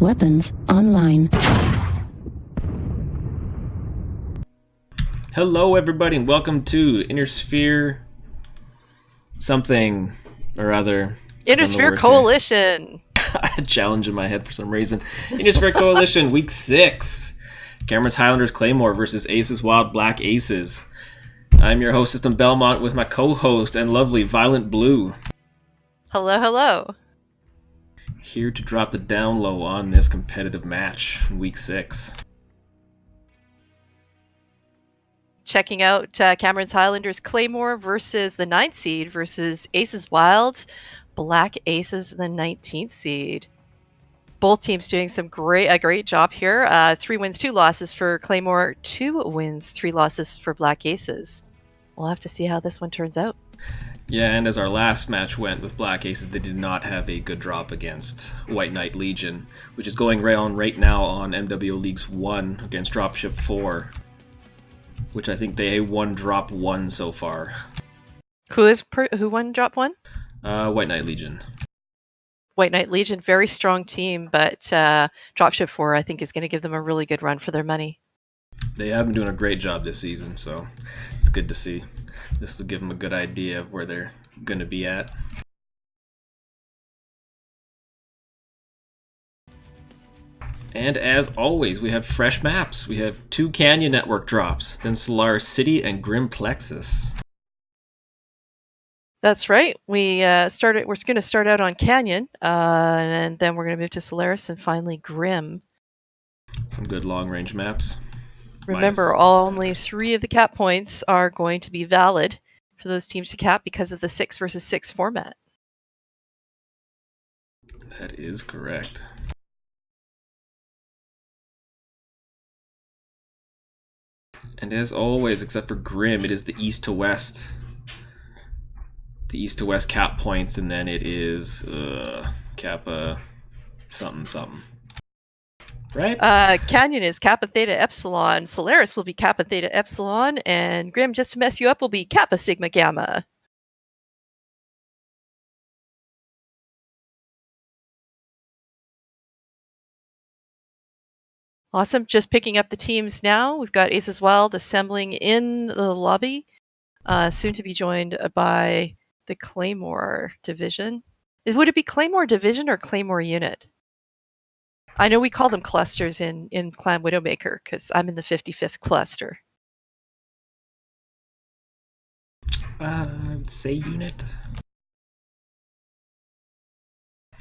Weapons online. Hello everybody and welcome to Inner Sphere something or other. Inner Sphere Coalition. I had a challenge in my head for some reason. Inner Sphere Coalition Week 6. Cameron's Highlanders Claymore versus Aces Wild Black Aces. I'm your host, System Belmont, with my co-host and lovely Violent Blue. Hello, hello. Here to drop the down low on this competitive match in Week 6. Checking out Cameron's Highlanders Claymore versus the 9th seed versus Aces Wild Black Aces, the 19th seed. Both teams doing a great job here. 3 wins, 2 losses for Claymore, 2 wins, 3 losses for Black Aces. We'll have to see how this one turns out. Yeah, and as our last match went with Black Aces, they did not have a good drop against White Knight Legion, which is going right now on MWO Leagues 1 against Dropship 4, which I think they won drop 1 so far. Who won drop 1? White Knight Legion. White Knight Legion, very strong team, but Dropship 4 I think is going to give them a really good run for their money. They have been doing a great job this season, so it's good to see. This will give them a good idea of where they're going to be at. And as always, we have fresh maps. We have 2 Canyon Network drops, then Solaris City and Grim Plexus. That's right. We're going to start out on Canyon, and then we're going to move to Solaris and finally Grim. Some good long-range maps. Remember, only 3 of the cap points are going to be valid for those teams to cap because of the 6 versus 6 format. That is correct. And as always, except for Grim, it is the east to west. The east to west cap points, and then it is Kappa something. Right? Canyon is Kappa Theta Epsilon. Solaris will be Kappa Theta Epsilon, and Grim, just to mess you up, will be Kappa Sigma Gamma. Awesome. Just picking up the teams now. We've got Aces Wild assembling in the lobby, soon to be joined by the Claymore division. Would it be Claymore division or Claymore unit? I know we call them clusters in Clan Widowmaker because I'm in the 55th cluster. I would say unit.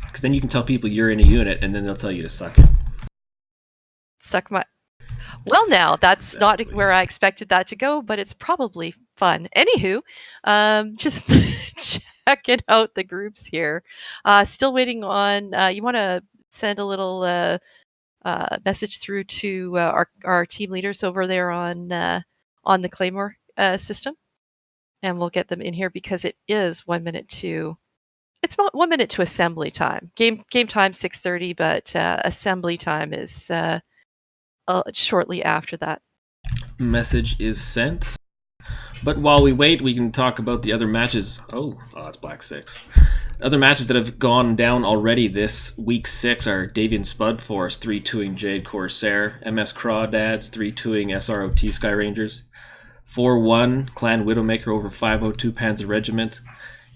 Because then you can tell people you're in a unit, and then they'll tell you to suck it. Suck my... Well, now, that's not where I expected that to go, but it's probably fun. Anywho, just checking out the groups here. Still waiting on... you want to send a little message through to our team leaders over there on the Claymore system, and we'll get them in here because it is 1 minute to... It's about 1 minute to assembly time. Game time 6:30, but assembly time is shortly after that. Message is sent. But while we wait, we can talk about the other matches. Oh, it's Black 6. Other matches that have gone down already this week 6 are Davian Spud Force 3-2ing Jade Corsair, MS Crawdads 3-2ing SROT Sky Rangers, 4-1 Clan Widowmaker over 502 Panzer Regiment.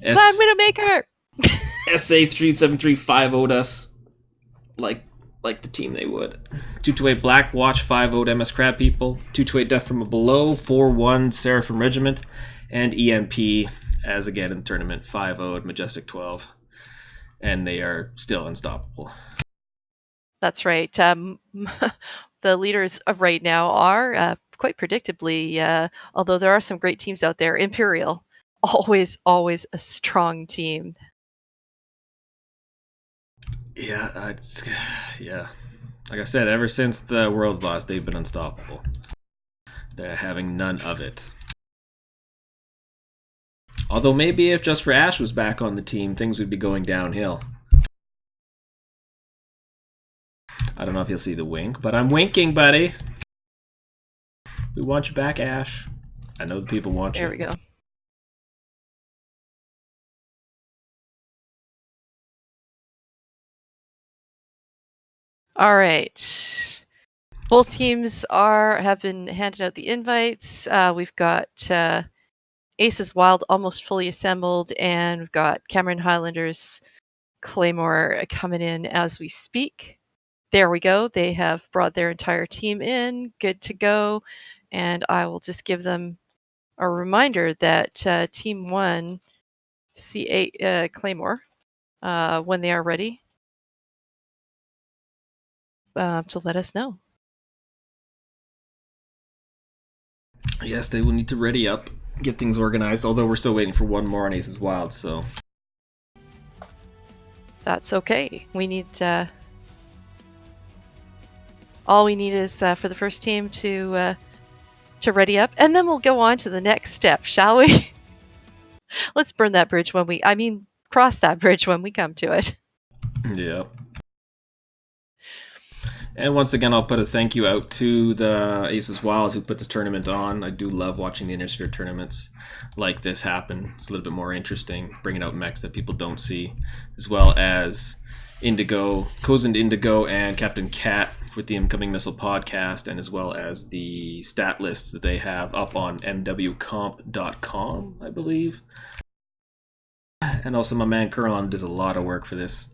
Clan Widowmaker! SA 373 5-0'd us like the team they would. 228 Black Watch 5-0'd MS Crab People, 228 Death from Below 4-1 Seraphim Regiment, and EMP as again in the tournament 5-0'd Majestic 12, and they are still unstoppable. That's right. The leaders of right now are quite predictably, although there are some great teams out there. Imperial, always a strong team. Yeah, like I said, ever since the World's Lost, they've been unstoppable. They're having none of it. Although maybe if Just for Ash was back on the team, things would be going downhill. I don't know if you'll see the wink, but I'm winking, buddy. We want you back, Ash. I know the people want you. There we go. All right. Both teams have been handed out the invites. We've got Aces Wild almost fully assembled, and we've got Cameron Highlanders Claymore coming in as we speak. There we go. They have brought their entire team in, good to go. And I will just give them a reminder that Team 1, C8 Claymore, when they are ready, to let us know. Yes, they will need to ready up, get things organized, although we're still waiting for one more on Aces Wild, so... That's okay. We need... all we need is for the first team to ready up, and then we'll go on to the next step, shall we? Let's burn that bridge when we... cross that bridge when we come to it. Yeah. And once again, I'll put a thank you out to the Aces Wild who put this tournament on. I do love watching the Innister tournaments like this happen. It's a little bit more interesting, bringing out mechs that people don't see, as well as Indigo, Cozened Indigo, and Captain Cat with the Incoming Missile podcast, and as well as the stat lists that they have up on mwcomp.com, I believe. And also my man Curlon does a lot of work for this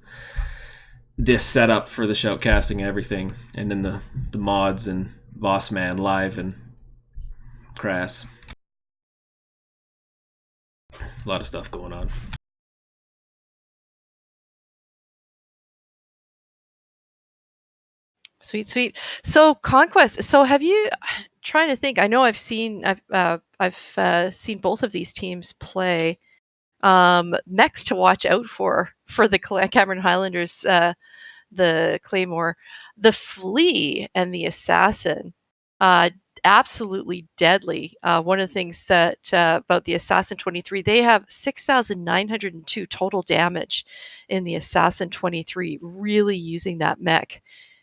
setup for the shoutcasting and everything, and then the mods and Bossman live and Crass. A lot of stuff going on. Sweet, sweet. So Conquest. So have you? Trying to think. I know I've seen seen both of these teams play. Mechs to watch out for the Cameron Highlanders, the Claymore, the Flea, and the Assassin. Absolutely deadly. One of the things that about the Assassin 23, they have 6,902 total damage in the Assassin 23, really using that mech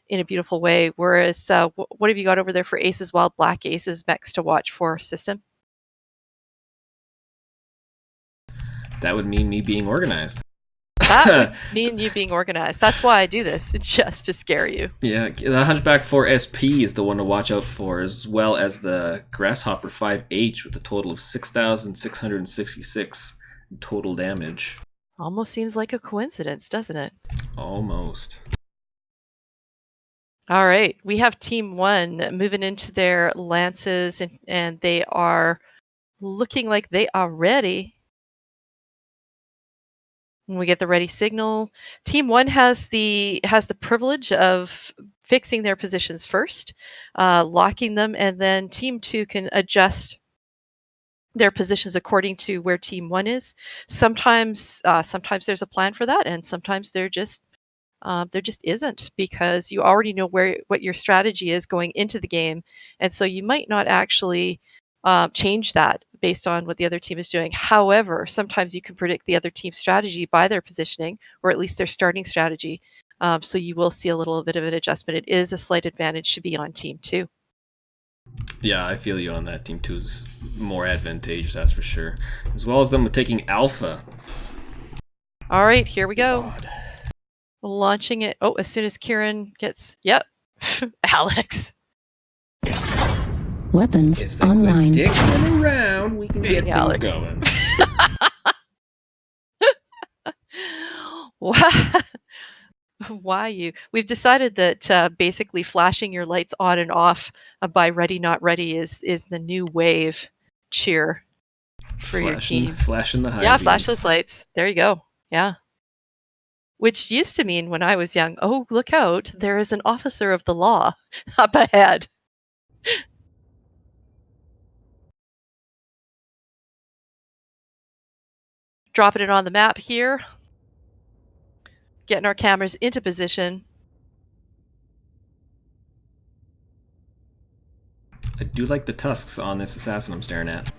in a beautiful way. Whereas, what have you got over there for Aces Wild Black Aces mechs to watch for system? That would mean me being organized. That would mean you being organized. That's why I do this, just to scare you. Yeah, the Hunchback 4 SP is the one to watch out for, as well as the Grasshopper 5H with a total of 6,666 total damage. Almost seems like a coincidence, doesn't it? Almost. All right, we have Team 1 moving into their lances, and they are looking like they are ready. When we get the ready signal, Team 1 has the privilege of fixing their positions first, locking them, and then Team 2 can adjust their positions according to where Team 1 is. Sometimes there's a plan for that, and sometimes there just isn't, because you already know what your strategy is going into the game, and so you might not actually change that based on what the other team is doing. However, sometimes you can predict the other team's strategy by their positioning, or at least their starting strategy. So you will see a little bit of an adjustment. It is a slight advantage to be on Team 2. Yeah, I feel you on that. Team 2 is more advantageous, that's for sure. As well as them taking Alpha. All right, here we go. God. Launching it. Oh, as soon as Kieran gets... Yep. Alex. Weapons If they online. quit dicking around, we can get Alex. things going. Why you? We've decided that basically flashing your lights on and off by ready not ready is the new wave cheer for your team. Flashing the high Yeah, beams. flash those lights. There you go. Yeah. Which used to mean when I was young, oh, look out, there is an officer of the law up ahead. Dropping it on the map here. Getting our cameras into position. I do like the tusks on this assassin I'm staring at.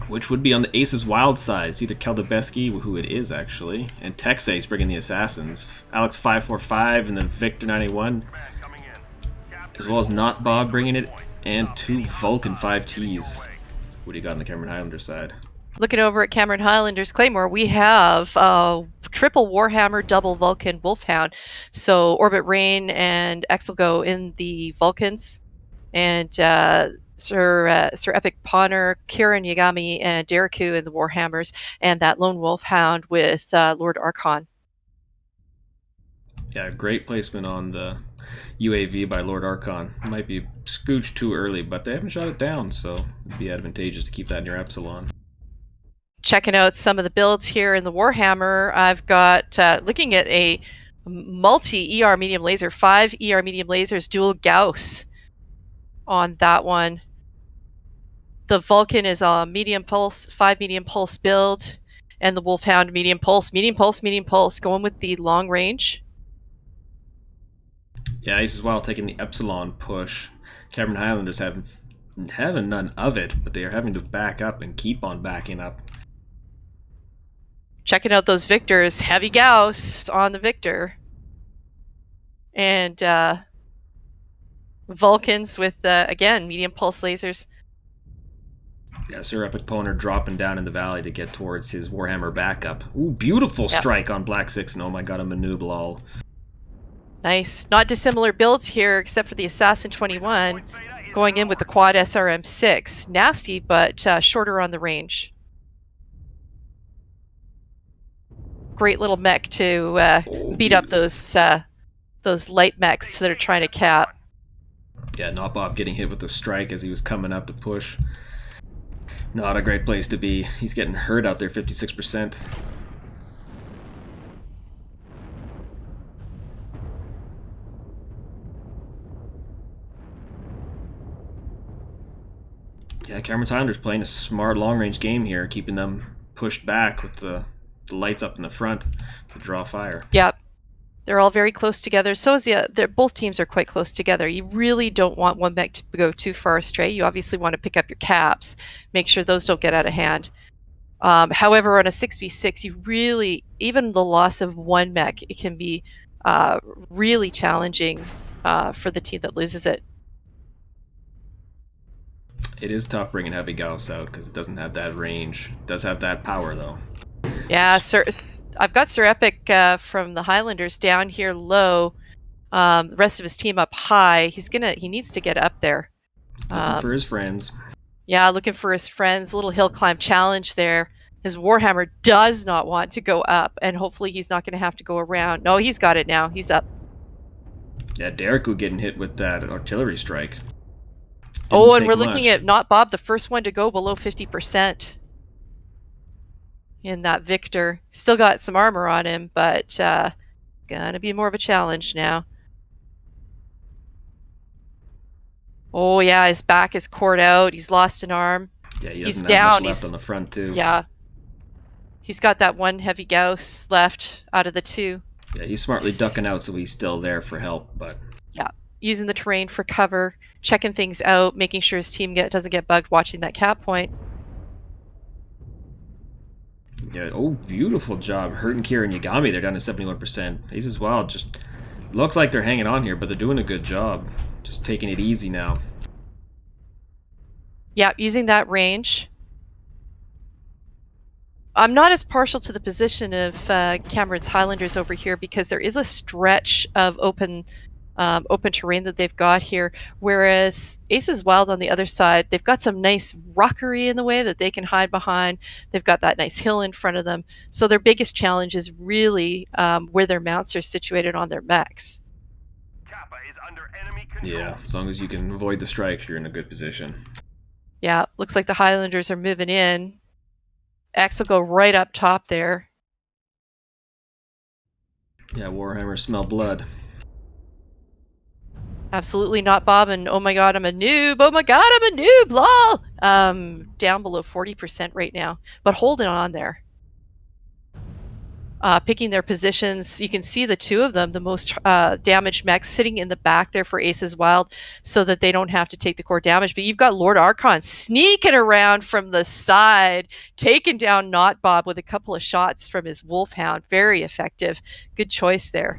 Which would be on the Aces Wild side. It's either Keldebeski, who it is actually, and Texace bringing the assassins. Alex 545 and then Victor 91. As well as Not Bob bringing it, and two Vulcan 5Ts. What do you got on the Cameron Highlander side? Looking over at Cameron Highlander's Claymore, we have triple Warhammer, double Vulcan Wolfhound. So Orbit Rain and Exelgo in the Vulcans, and Sir Epic Pawner, Kieran Yagami, and Deriku in the Warhammers, and that lone Wolfhound with Lord Archon. Yeah, great placement on the UAV by Lord Archon. Might be scooched too early, but they haven't shot it down, so it'd be advantageous to keep that near Epsilon. Checking out some of the builds here in the Warhammer, I've got looking at a multi ER medium laser, 5 ER medium lasers, dual Gauss on that one. The Vulcan is a medium pulse, 5 medium pulse build, and the Wolfhound medium pulse, medium pulse, medium pulse, going with the long range. Yeah, Ace as well taking the Epsilon push. Cameron Highlanders having none of it, but they are having to back up and keep on backing up. Checking out those Victors, heavy Gauss on the Victor. And Vulcans with, again, medium pulse lasers. Yeah, Sir Epic Pawner dropping down in the valley to get towards his Warhammer backup. Ooh, beautiful strike on Black 6, and oh my god, a Manooblal. Nice. Not dissimilar builds here, except for the Assassin 21 going in with the quad SRM 6. Nasty, but shorter on the range. Great little mech to beat up those light mechs that are trying to cap. Yeah, Not Bob getting hit with the strike as he was coming up to push. Not a great place to be. He's getting hurt out there, 56%. Yeah, Cameron Highlander's playing a smart long-range game here, keeping them pushed back with the lights up in the front to draw fire. Yep. They're all very close together. So is both teams are quite close together. You really don't want one mech to go too far astray. You obviously want to pick up your caps, make sure those don't get out of hand. However, on a 6v6, you really, even the loss of one mech, it can be really challenging for the team that loses it. It is tough bringing Heavy Gauss out because it doesn't have that range. It does have that power, though. Yeah, I've got Sir Epic from the Highlanders down here low. The rest of his team up high. He needs to get up there. Looking for his friends. Yeah, looking for his friends. Little hill climb challenge there. His Warhammer does not want to go up, and hopefully he's not going to have to go around. No, he's got it now. He's up. Yeah, Deriku getting hit with that artillery strike. And we're looking at Not Bob, the first one to go below 50%. In that Victor. Still got some armor on him, but gonna be more of a challenge now. Oh yeah, his back is cored out. He's lost an arm. Yeah, he's down. Much left on the front too. Yeah. He's got that one heavy Gauss left out of the two. Yeah, he's smartly ducking out so he's still there for help, but... Yeah, using the terrain for cover, checking things out, making sure his team doesn't get bugged watching that cap point. Yeah, oh, beautiful job. Hurt and Kieran Yagami, they're down to 71%. Ace as well, just looks like they're hanging on here, but they're doing a good job. Just taking it easy now. Yeah, using that range. I'm not as partial to the position of Cameron's Highlanders over here because there is a stretch of open terrain that they've got here, whereas Ace's Wild on the other side, they've got some nice rockery in the way that they can hide behind. They've got that nice hill in front of them. So their biggest challenge is really where their mounts are situated on their mechs. Yeah, as long as you can avoid the strikes, you're in a good position. Yeah, looks like the Highlanders are moving in. X will go right up top there. Yeah, Warhammer smell blood. Absolutely not, Bob. And oh my god, I'm a noob. Oh my god, I'm a noob. Lol. Down below 40% right now, but holding on there. Picking their positions. You can see the two of them, the most damaged mechs, sitting in the back there for Ace's Wild so that they don't have to take the core damage. But you've got Lord Archon sneaking around from the side, taking down Not Bob with a couple of shots from his Wolfhound. Very effective. Good choice there.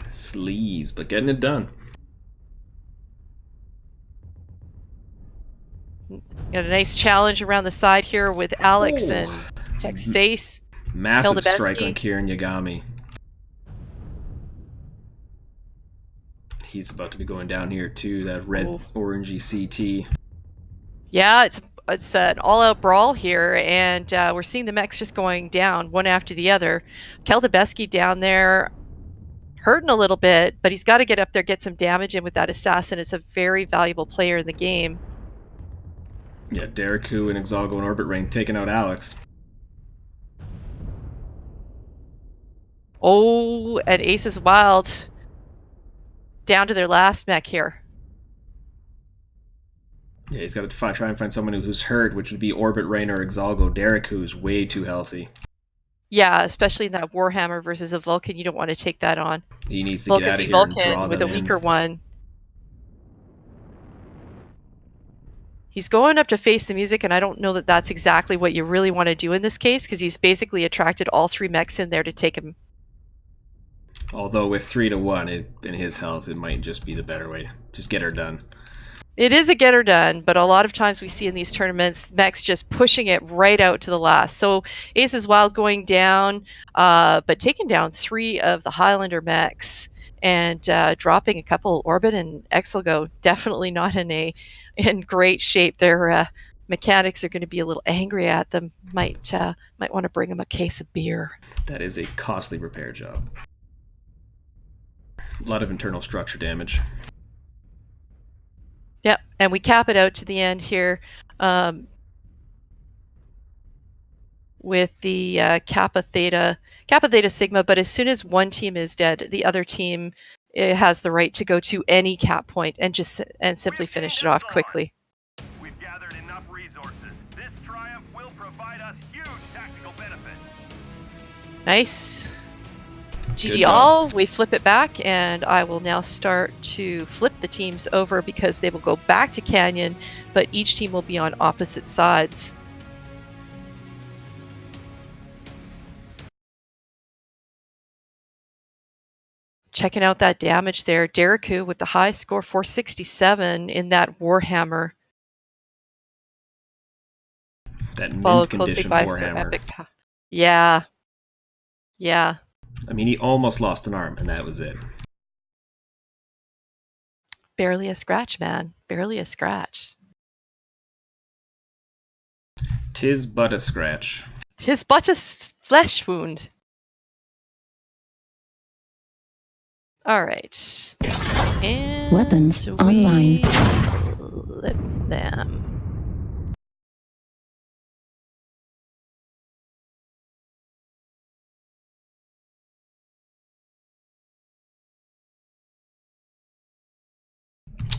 Sleaze, but getting it done. Got a nice challenge around the side here with Alex Oh. and Texas Ace. Massive strike Hildebeski. on Kieran Yagami. He's about to be going down here too, that red orangey CT. Yeah, it's an all-out brawl here, and we're seeing the mechs just going down one after the other. Hildebeski down there hurting a little bit, but he's got to get up there, get some damage in with that assassin. It's a very valuable player in the game. Yeah, Dereku and Exalgo and Orbit Rain taking out Alex. Oh, and Aces Wild down to their last mech here. Yeah, he's got to try and find someone who's hurt, which would be Orbit Rain or Exalgo. Dereku is way too healthy. Yeah, especially in that Warhammer versus a Vulcan, you don't want to take that on. He needs to Vulcan get out of here Vulcan and draw with them a in. weaker one. He's going up to face the music, and I don't know that that's exactly what you really want to do in this case, because he's basically attracted all three mechs in there to take him. Although with 3-1 in his health, it might just be the better way. Just get her done. It is a get her done, but a lot of times we see in these tournaments, mechs just pushing it right out to the last. So Aces Wild going down, but taking down 3 of the Highlander mechs and dropping a couple. Orbit and Exalgo definitely not in great shape. Their mechanics are going to be a little angry at them. Might want to bring them a case of beer. That is a costly repair job. A lot of internal structure damage. Yep, and we cap it out to the end here with the Kappa Theta Sigma. But as soon as one team is dead, the other team has the right to go to any cap point and simply finish it off quickly. We've gathered enough resources. This triumph will provide us huge tactical benefit. Nice. GG all, we flip it back, and I will now start to flip the teams over because they will go back to Canyon, but each team will be on opposite sides. Checking out that damage there. Dereku with the high score, 467 in that Warhammer. That Followed mint closely condition by Sir Warhammer. Epic. Yeah. Yeah. I mean, he almost lost an arm, and that was it. Barely a scratch, man. Barely a scratch. 'Tis but a scratch. 'Tis but a flesh wound. All right. And Weapons online. Flip them.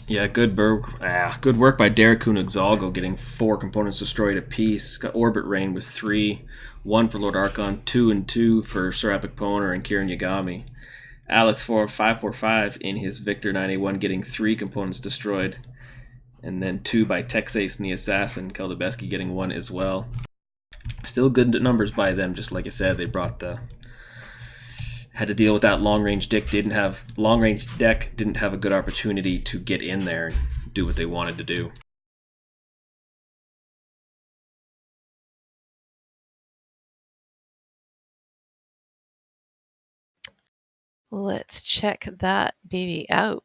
Yeah, good work by Dereku and Exalgo, getting 4 components destroyed apiece. Got Orbit Rain with 3, 1 for Lord Archon, 2 and 2 for Sir Epic Poner and Kieran Yagami. Alex 545 in his Victor 981, getting 3 components destroyed, and then 2 by Texace and the Assassin. Hildebeski getting 1 as well. Still good numbers by them. Just like I said, they had to deal with that long-range deck. Didn't have a good opportunity to get in there and do what they wanted to do. Let's check that baby out.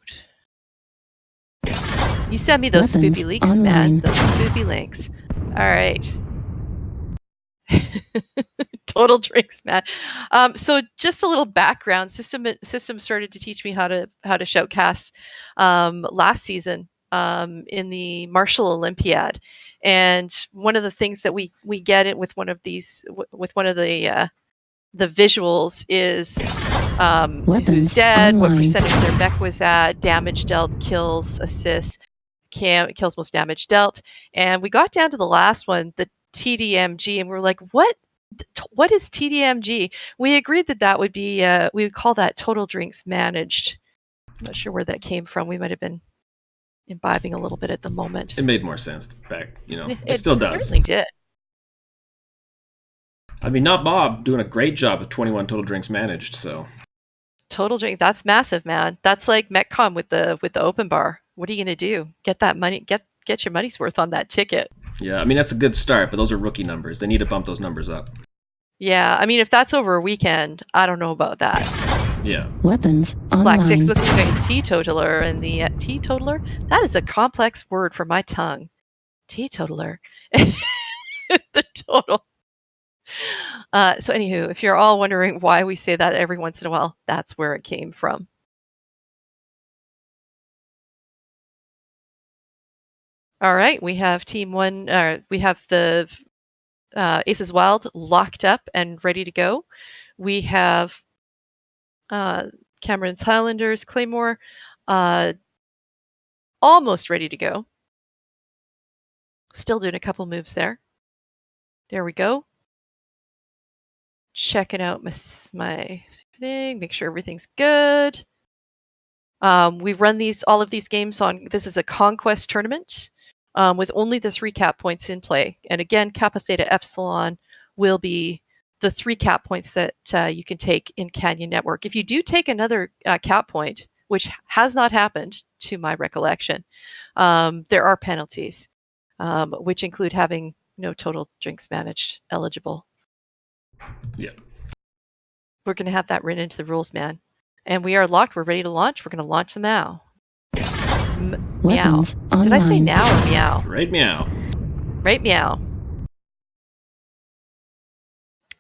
You send me those Weapons spoopy links, online. man. Those spoopy links. All right. Total drinks, man. So just a little background. System started to teach me how to shoutcast last season in the Martial Olympiad, and one of the things that we get it with one of these with one of the visuals is who's dead, online. what percentage their mech was at, damage dealt, kills, assists, kills most damage dealt, and we got down to the last one, the TDMG, and we're like, what is TDMG? We agreed that would be we would call that total drinks managed. I'm not sure where that came from. We might have been imbibing a little bit at the moment. It made more sense back, it still does. Certainly did. I mean, not Bob doing a great job of 21 total drinks managed, so. Total drink, that's massive, man. That's like MetCom with the open bar. What are you gonna do? Get that money, get get your money's worth on that ticket. Yeah, I mean, that's a good start, but those are rookie numbers. They need to bump those numbers up. Yeah, I mean, if that's over a weekend, I don't know about that. Yeah. Weapons online. Black 6 looking like a teetotaler, and the teetotaler? That is a complex word for my tongue. Teetotaler. The total. So anywho, if you're all wondering why we say that every once in a while, that's where it came from. All right, we have team one. We have the Aces Wild locked up and ready to go. We have Cameron's Highlanders, Claymore, almost ready to go. Still doing a couple moves there. There we go. Checking out my thing, make sure everything's good. We run all of these games on. This is a conquest tournament with only the 3 cap points in play. And again, Kappa Theta Epsilon will be the 3 cap points that you can take in Canyon Network. If you do take another cap point, which has not happened to my recollection, there are penalties, which include having no total drinks managed eligible. Yeah. We're going to have that written into the rules, man. And we are locked. We're ready to launch. We're going to launch them now. Meow. Did I say now or meow? Right meow. Right meow.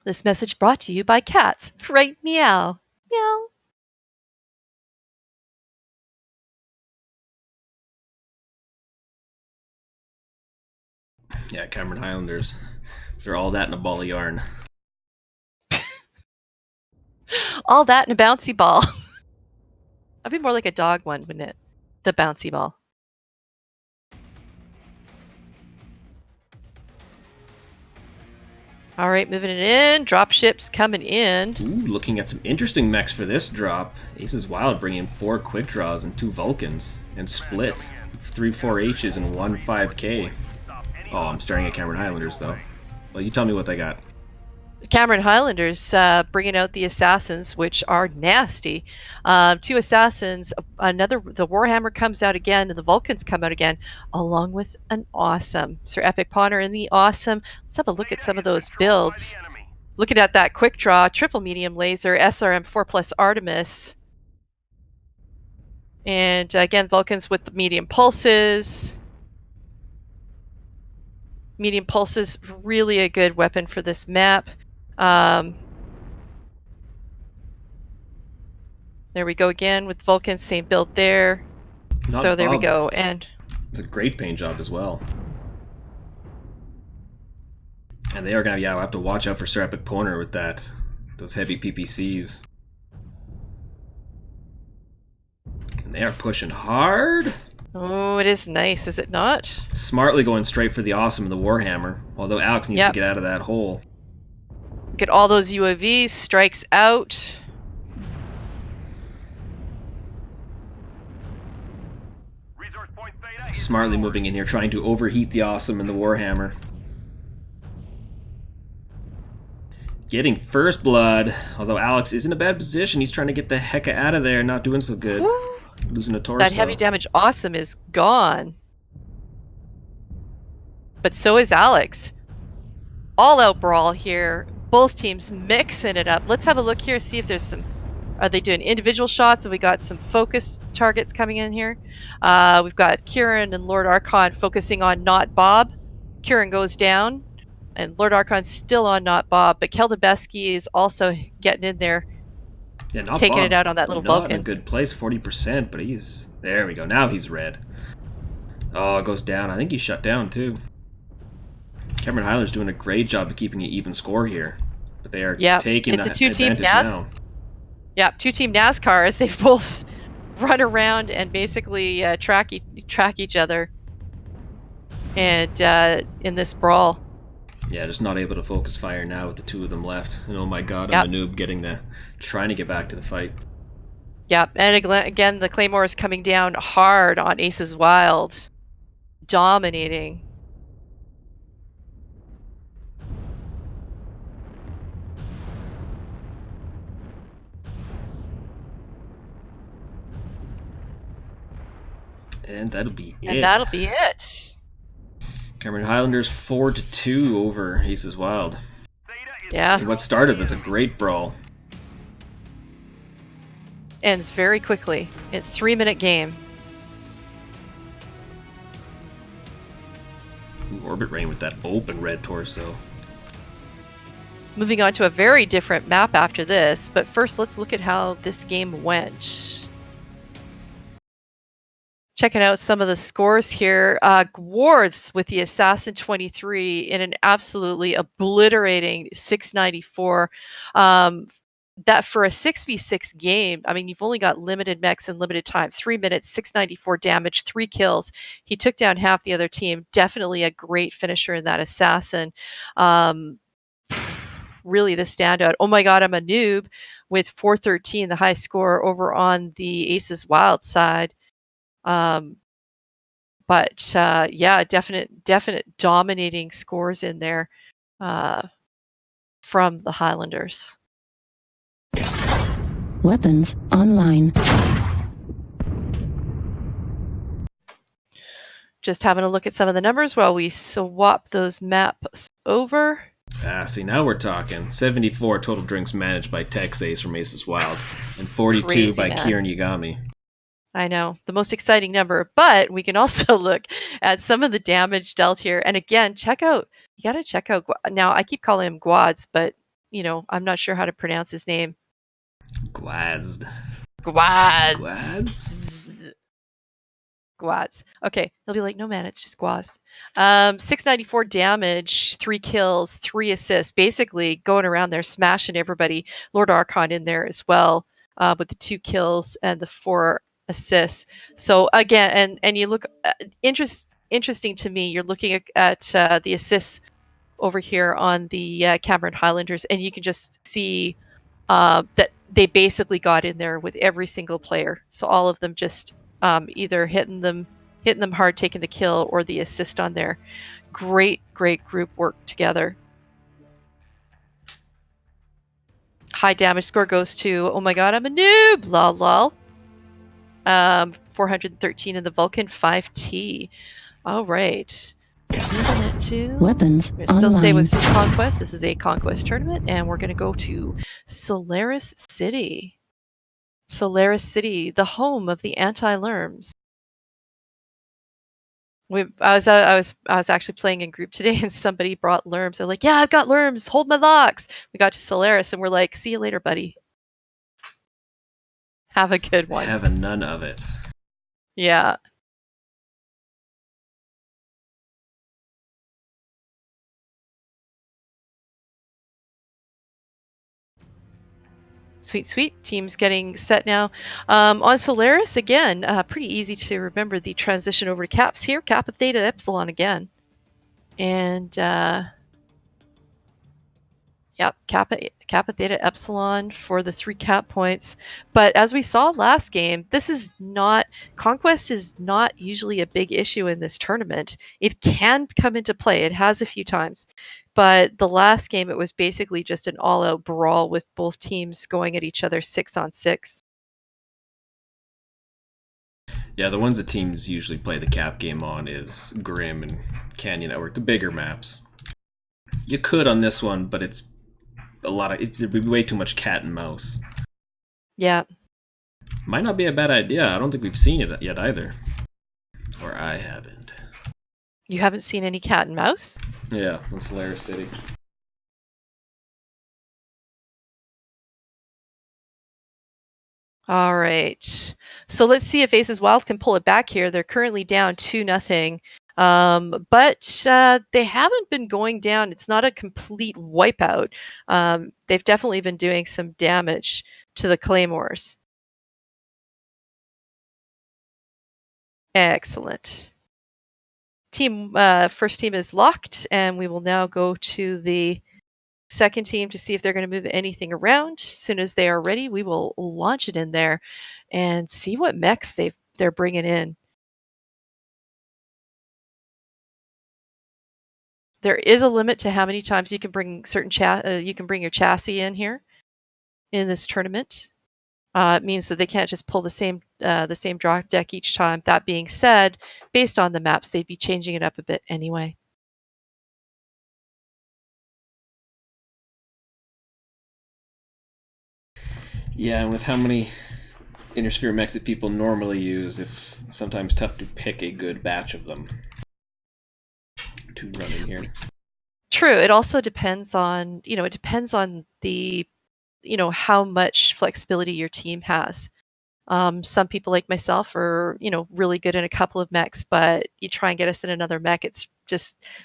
This message brought to you by cats. Right meow. Meow. Yeah, Cameron Highlanders. They're all that in a ball of yarn. All that in a bouncy ball. That'd be more like a dog one, wouldn't it? The bouncy ball. All right, moving it in. Drop ships coming in. Ooh, looking at some interesting mechs for this drop. Aces Wild bringing in 4 quick draws and 2 Vulcans. And split 3 4Hs and 1 5K. Oh, I'm staring at Cameron Highlanders, though. Well, you tell me what they got. Cameron Highlanders bringing out the Assassins, which are nasty. 2 Assassins, the Warhammer comes out again, and the Vulcans come out again, along with an awesome Sir Epic Pawner and the awesome. Let's have a look at some of those builds. Looking at that quick draw, triple medium laser, SRM 4+ Artemis. And again, Vulcans with the medium pulses. Medium pulses, really a good weapon for this map. There we go again with Vulcan, same build there. So there we go. And it's a great paint job as well. And they are gonna, we'll have to watch out for Sir Epic Pawner with those heavy PPCs. And they are pushing hard. Oh, it is nice, is it not? Smartly going straight for the awesome and the Warhammer. Although Alex needs to get out of that hole. Get all those UAVs, strikes out. Smartly moving in here, trying to overheat the awesome and the Warhammer. Getting first blood. Although Alex is in a bad position. He's trying to get the heck out of there. Not doing so good. Woo. Losing a torso. That heavy damage awesome is gone. But so is Alex. All out brawl here. Both teams mixing it up. Let's have a look here, see if there's some... Are they doing individual shots? So we got some focused targets coming in here. We've got Kieran and Lord Archon focusing on Not Bob. Kieran goes down, and Lord Archon's still on Not Bob, but Keldabeski is also getting in there, taking it out on that little Vulcan. In a good place, 40%, but he's... There we go, now he's red. Oh, it goes down. I think he's shut down, too. Cameron Highlanders doing a great job of keeping an even score here. But they are taking the advantage now. Yeah, 2-team NASCAR as they both run around and basically track each other. And in this brawl. Yeah, just not able to focus fire now with the 2 of them left. And oh my god, I'm a noob trying to get back to the fight. Yep, and again, the Claymore is coming down hard on Aces Wild. Dominating. And that'll be it. And that'll be it. Cameron Highlanders 4-2 over Aces Wild. Yeah. And what started as a great brawl. Ends very quickly. It's 3-minute game. Ooh, Orbit Rain with that open red torso. Moving on to a very different map after this, but first let's look at how this game went. Checking out some of the scores here. Gwards with the Assassin 23 in an absolutely obliterating 694. That for a 6v6 game, I mean, you've only got limited mechs and limited time. 3 minutes, 694 damage, 3 kills. He took down half the other team. Definitely a great finisher in that Assassin. Really the standout. Oh my god, I'm a noob with 413, the high score over on the Aces Wild side. But yeah, definite dominating scores in there from the Highlanders. Weapons online. Just having a look at some of the numbers while we swap those maps over. See, now we're talking. 74 total drinks managed by Tex Ace from Aces Wild, and 42 Crazy, by man. Kieran Yagami. I know, the most exciting number, but we can also look at some of the damage dealt here. And again, you gotta check out, now I keep calling him Gwads, but you know, I'm not sure how to pronounce his name. Gwazd. Gwads. Okay, he'll be like, no man, it's just Gwaz. 694 damage, 3 kills, 3 assists, basically going around there smashing everybody. Lord Archon in there as well, with the 2 kills and the 4 assists. So again, and you look interesting to me. You're looking at the assists over here on the Cameron Highlanders, and you can just see that they basically got in there with every single player. So all of them just either hitting them hard, taking the kill, or the assist on there. Great group work together. High damage score goes to, oh my god, I'm a noob, lol lol. 413 in the Vulcan 5T. All right. Moving to Weapons we're still stay online. with Conquest. This is a Conquest tournament, and we're going to go to Solaris City. Solaris City, the home of the anti-lerms. I was actually playing in group today, and somebody brought lerms. They're like, "Yeah, I've got lerms. Hold my locks." We got to Solaris, and we're like, "See you later, buddy. Have a good one." Having none of it. Yeah. Sweet. Team's getting set now. On Solaris, again, pretty easy to remember the transition over to caps here. Kappa Theta Epsilon again. And, yep, Kappa Theta Epsilon for the 3 cap points. But as we saw last game, Conquest is not usually a big issue in this tournament. It can come into play. It has a few times. But the last game, it was basically just an all-out brawl with both teams going at each other 6-on-6. Yeah, the ones that teams usually play the cap game on is Grim and Canyon Network, the bigger maps. You could on this one, but it'd be way too much cat and mouse. Yeah. Might not be a bad idea. I don't think we've seen it yet either. Or I haven't. You haven't seen any cat and mouse? Yeah, in Solaris City. All right. So let's see if Aces Wild can pull it back here. They're currently down 2-0. But they haven't been going down. It's not a complete wipeout. They've definitely been doing some damage to the Claymores. Excellent. First team is locked, and we will now go to the second team to see if they're going to move anything around. As soon as they are ready, we will launch it in there and see what mechs they're bringing in. There is a limit to how many times you can bring you can bring your chassis in here in this tournament. It means that they can't just pull the same drop deck each time. That being said, based on the maps, they'd be changing it up a bit anyway. Yeah, and with how many Inner Sphere mechs that people normally use, it's sometimes tough to pick a good batch of them to run in here. True. It also depends on, it depends on the, how much flexibility your team has. Some people like myself are, really good in a couple of mechs, but you try and get us in another mech,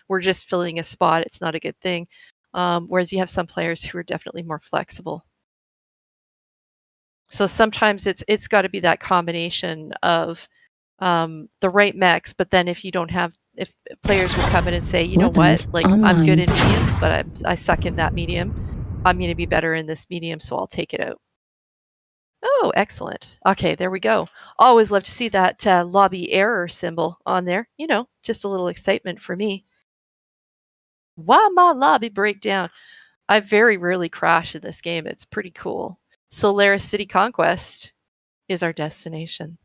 we're just filling a spot. It's not a good thing. Whereas you have some players who are definitely more flexible. So sometimes it's got to be that combination of the right mechs, but then if players will come in and say, you know what, like I'm good in mediums, but I suck in that medium. I'm going to be better in this medium, so I'll take it out. Oh, excellent. Okay, there we go. Always love to see that lobby error symbol on there. Just a little excitement for me. Why my lobby breakdown? I very rarely crash in this game. It's pretty cool. Solaris City Conquest is our destination.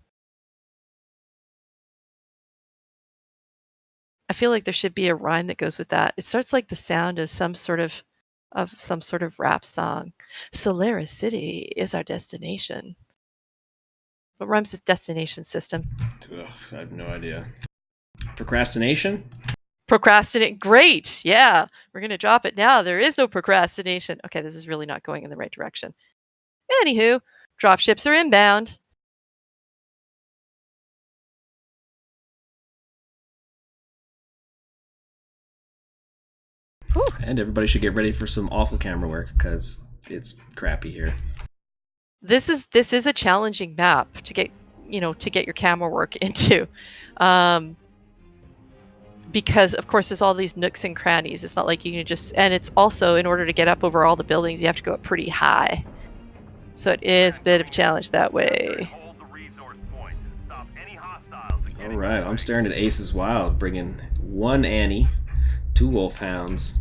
I feel like there should be a rhyme that goes with that. It starts like the sound of some sort of rap song. Solaris City is our destination. What rhymes with destination system? Ugh, I have no idea. Procrastination? Procrastinate. Great. Yeah. We're going to drop it now. There is no procrastination. Okay, this is really not going in the right direction. Anywho, dropships are inbound. Whew. And everybody should get ready for some awful camera work because it's crappy here. This is a challenging map to get your camera work into. Because of course there's all these nooks and crannies. It's not like you can just, and it's also, in order to get up over all the buildings, you have to go up pretty high. So it is a bit of a challenge that way. All right, I'm staring at Aces Wild, bringing 1 Annie, 2 Wolfhounds,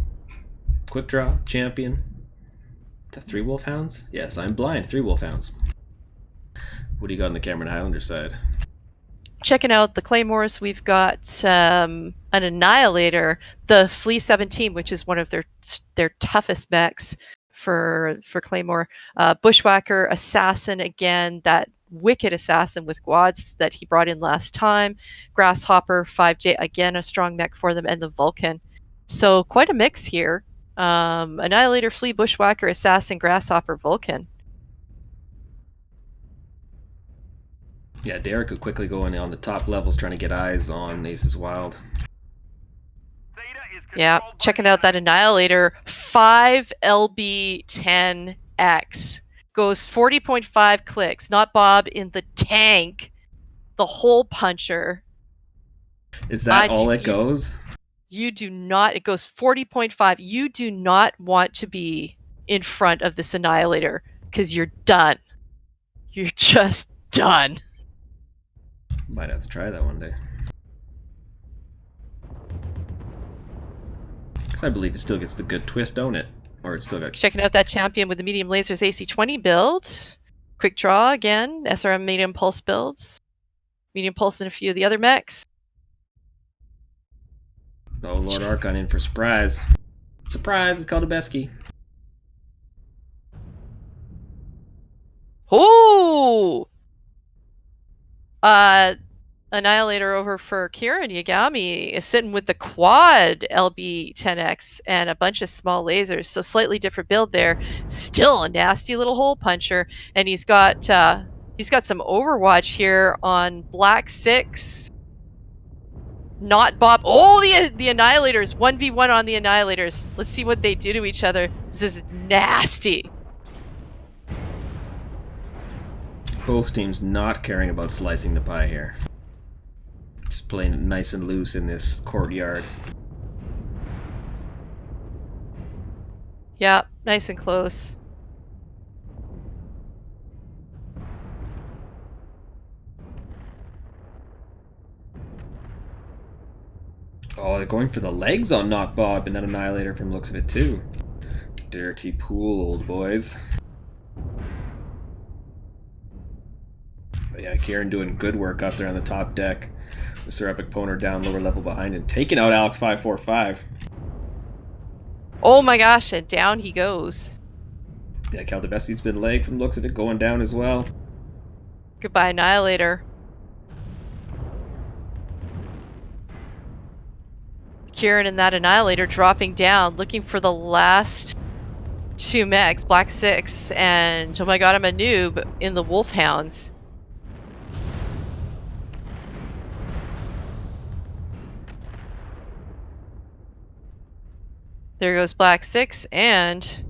quick draw, champion. The 3 Wolfhounds? Yes, I'm blind. 3 Wolfhounds. What do you got on the Cameron Highlander side? Checking out the Claymores, we've got an Annihilator, the Flea 17, which is one of their toughest mechs for Claymore. Bushwhacker, Assassin, again, that wicked Assassin with Guads that he brought in last time. Grasshopper, 5J, again, a strong mech for them, and the Vulcan. So quite a mix here. Annihilator, Flea, Bushwhacker, Assassin, Grasshopper, Vulcan. Yeah, Derek could quickly go in on the top levels trying to get eyes on Aces Wild. Yeah, checking out that Annihilator, 5 LB10X. Goes 40.5 clicks, not Bob in the tank. The hole puncher. Is that all it goes? You do not, it goes 40.5. You do not want to be in front of this Annihilator because you're done. You're just done. Might have to try that one day. Because I believe it still gets the good twist, don't it? Or it's still got... Checking out that champion with the medium lasers AC20 build. Quick draw again. SRM medium pulse builds. Medium pulse and a few of the other mechs. Oh, Lord Archon in for surprise. Surprise, it's called a Besky. Oh! Annihilator over for Kieran Yagami is sitting with the quad LB10X and a bunch of small lasers, so slightly different build there. Still a nasty little hole puncher, and he's got some Overwatch here on Black 6. Not Bob. Oh, the Annihilators. 1v1 on the Annihilators. Let's see what they do to each other. This is nasty. Both teams not caring about slicing the pie here. Just playing it nice and loose in this courtyard. Yeah, nice and close. Oh, they're going for the legs on Not Bob and that Annihilator from the looks of it too. Dirty pool, old boys. But yeah, Kieran doing good work up there on the top deck. With Sir Epic Poner down lower level behind him, taking out Alex 545. Oh my gosh, and down he goes. Yeah, Caldebeski's been lagged from the looks of it, going down as well. Goodbye, Annihilator. Kieran and that Annihilator dropping down, looking for the last two mechs, Black 6, and oh my god, I'm a noob in the Wolfhounds. There goes Black 6, and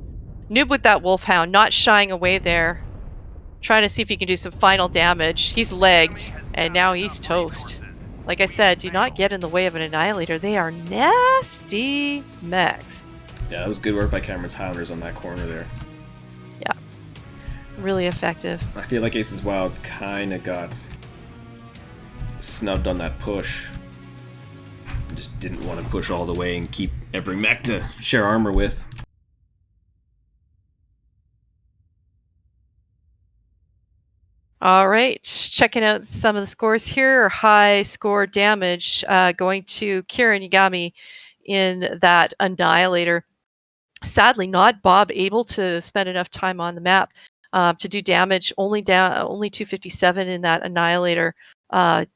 noob with that Wolfhound, not shying away there. Trying to see if he can do some final damage. He's legged, and now he's toast. Like I said, do not get in the way of an Annihilator. They are nasty mechs. Yeah, that was good work by Cameron's Highlanders on that corner there. Yeah. Really effective. I feel like Aces Wild kind of got snubbed on that push. Just didn't want to push all the way and keep every mech to share armor with. All right, checking out some of the scores here. High score damage going to Kieran Yagami in that Annihilator. Sadly, not Bob able to spend enough time on the map to do damage. Only 257 in that Annihilator. But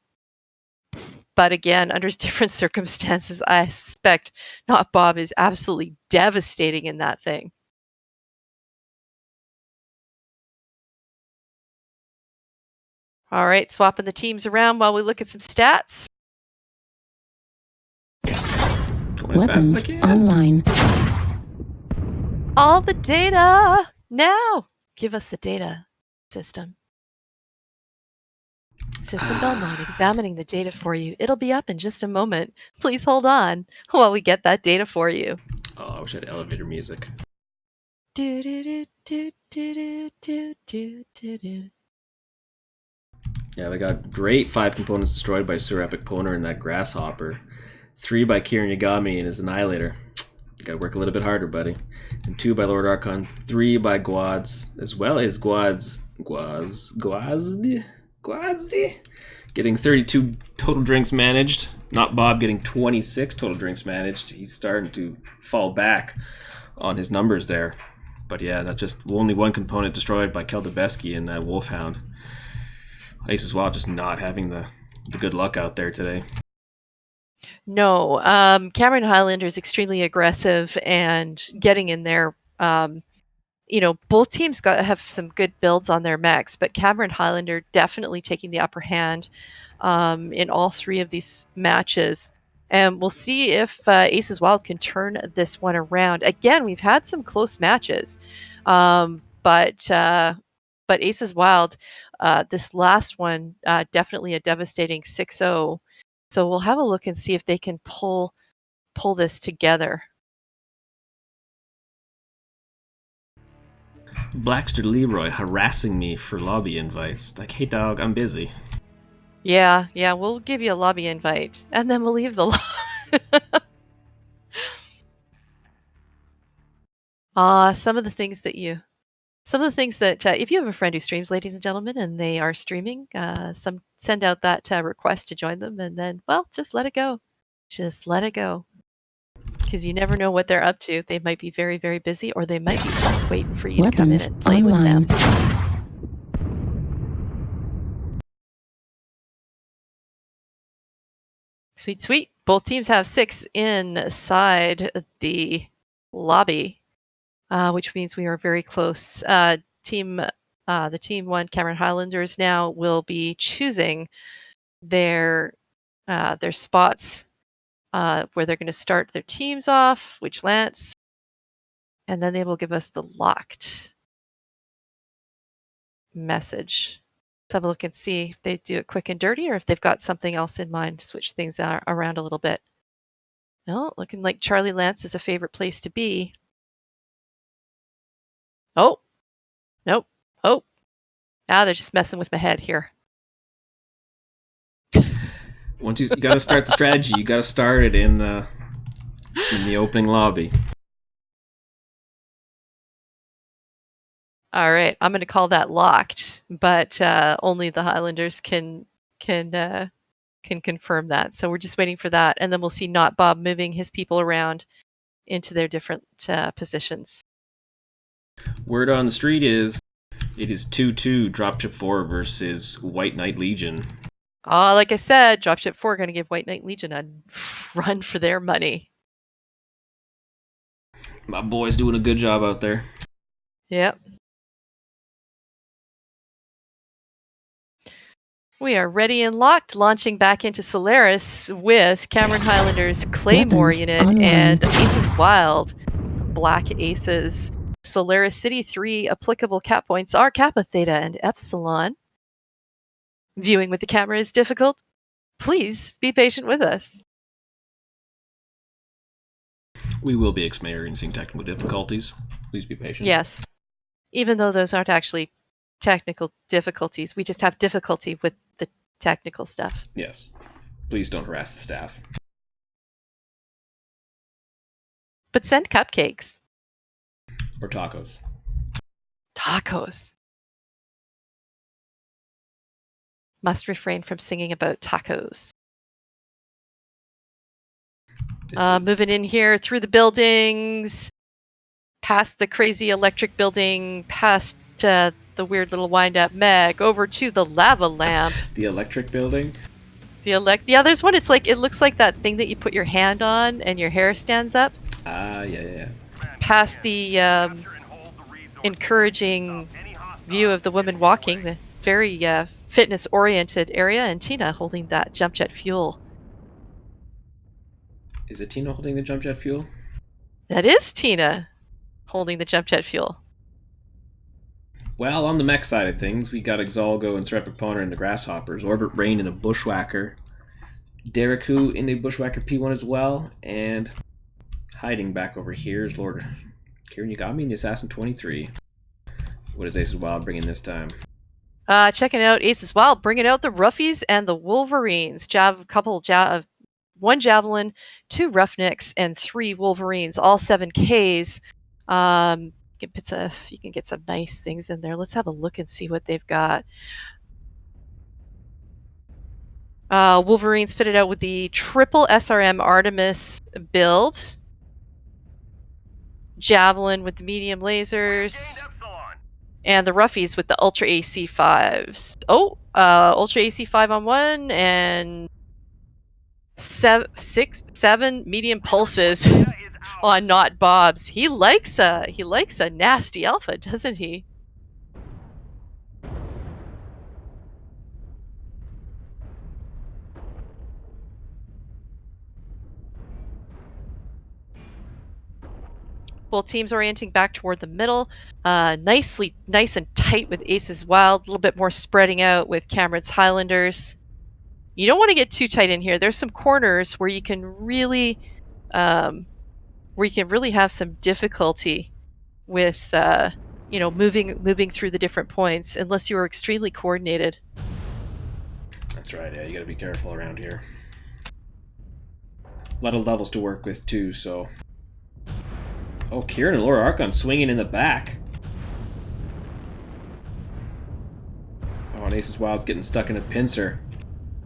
again, under different circumstances, I suspect not Bob is absolutely devastating in that thing. All right, swapping the teams around while we look at some stats. Going as fast as I Weapons can. online. All the data now. Give us the data, system. System Belmont examining the data for you. It'll be up in just a moment. Please hold on while we get that data for you. Oh, I wish I had elevator music. Do do do do do do do do do. Yeah, we got great 5 components destroyed by Sir Epic Poner and that Grasshopper. 3 by Kieran Yagami and his Annihilator. You gotta work a little bit harder, buddy. And 2 by Lord Archon. 3 by Guads, as well as Guazdi. Getting 32 total drinks managed. Not Bob getting 26 total drinks managed. He's starting to fall back on his numbers there. But yeah, not just only 1 component destroyed by Keldebeski and that Wolfhound. Aces Wild just not having the good luck out there today. No, Cameron Highlander is extremely aggressive and getting in there. Both teams have some good builds on their mechs, but Cameron Highlander definitely taking the upper hand in all 3 of these matches. And we'll see if Aces Wild can turn this one around. Again, we've had some close matches, but Aces Wild, this last one, definitely a devastating 6-0. So we'll have a look and see if they can pull this together. Blackster Leroy harassing me for lobby invites. Like, hey dog, I'm busy. Yeah, we'll give you a lobby invite, and then we'll leave the some of the things that if you have a friend who streams, ladies and gentlemen, and they are streaming, send out that request to join them, and then, well, just let it go. Just let it go. Because you never know what they're up to. They might be very, very busy, or they might be just waiting for you to come in Weapons and play online. with them. Sweet, sweet. Both teams have 6 inside the lobby, which means we are very close. The team 1, Cameron Highlanders, now will be choosing their spots where they're going to start their teams off, which Lance, and then they will give us the locked message. Let's have a look and see if they do it quick and dirty or if they've got something else in mind to switch things around a little bit. No, looking like Charlie Lance is a favorite place to be. Oh, nope. Oh, now they're just messing with my head here. Once you got to start the strategy, you got to start it in the opening lobby. All right, I'm going to call that locked, but only the Highlanders can confirm that. So we're just waiting for that, and then we'll see Not Bob moving his people around into their different positions. Word on the street is it is 2-2 Dropship 4 versus White Knight Legion. Like I said, Dropship 4 are going to give White Knight Legion a run for their money. My boy's doing a good job out there. Yep. We are ready and locked, launching back into Solaris with Cameron Highlander's Claymore Weapons unit online. and Aces Wild, Black Aces. Solaris City 3 applicable cap points are Kappa, Theta, and Epsilon. Viewing with the camera is difficult. Please be patient with us. We will be experiencing technical difficulties. Please be patient. Yes. Even though those aren't actually technical difficulties, we just have difficulty with the technical stuff. Yes. Please don't harass the staff. But send cupcakes. Or tacos. Tacos. Must refrain from singing about tacos. Moving in here through the buildings, past the crazy electric building, past the weird little wind-up meg, over to the lava lamp. The electric building? Yeah, there's one. It looks like that thing that you put your hand on and your hair stands up. Yeah. Past the encouraging view of the woman walking, the very fitness-oriented area, and Tina holding that jump jet fuel. Is it Tina holding the jump jet fuel? That is Tina holding the jump jet fuel. Well, on the mech side of things, we got Exalgo and Serpapona in the Grasshoppers, Orbit Rain in a Bushwhacker, Dereku in a Bushwhacker P1 as well, and hiding back over here is Lord Kieran Yagami in the Assassin 23. What is Aces Wild bringing this time? Checking out Aces Wild, bringing out the Ruffies and the Wolverines. One Javelin, 2 Roughnecks, and 3 Wolverines, all 7Ks. You can get some nice things in there. Let's have a look and see what they've got. Wolverines fitted out with the triple SRM Artemis build. Javelin with the medium lasers. And the Ruffies with the Ultra AC5s. Ultra AC5 on one and 7 medium pulses on Not Bob's. He likes a nasty alpha, doesn't he? Both teams orienting back toward the middle. Nice and tight with Aces Wild. A little bit more spreading out with Cameron's Highlanders. You don't want to get too tight in here. There's some corners where you can really have some difficulty with moving through the different points unless you are extremely coordinated. That's right, yeah, you gotta be careful around here. A lot of levels to work with too, so... Oh, Kieran and Laura Archon swinging in the back. Oh, and Aces Wild's getting stuck in a pincer.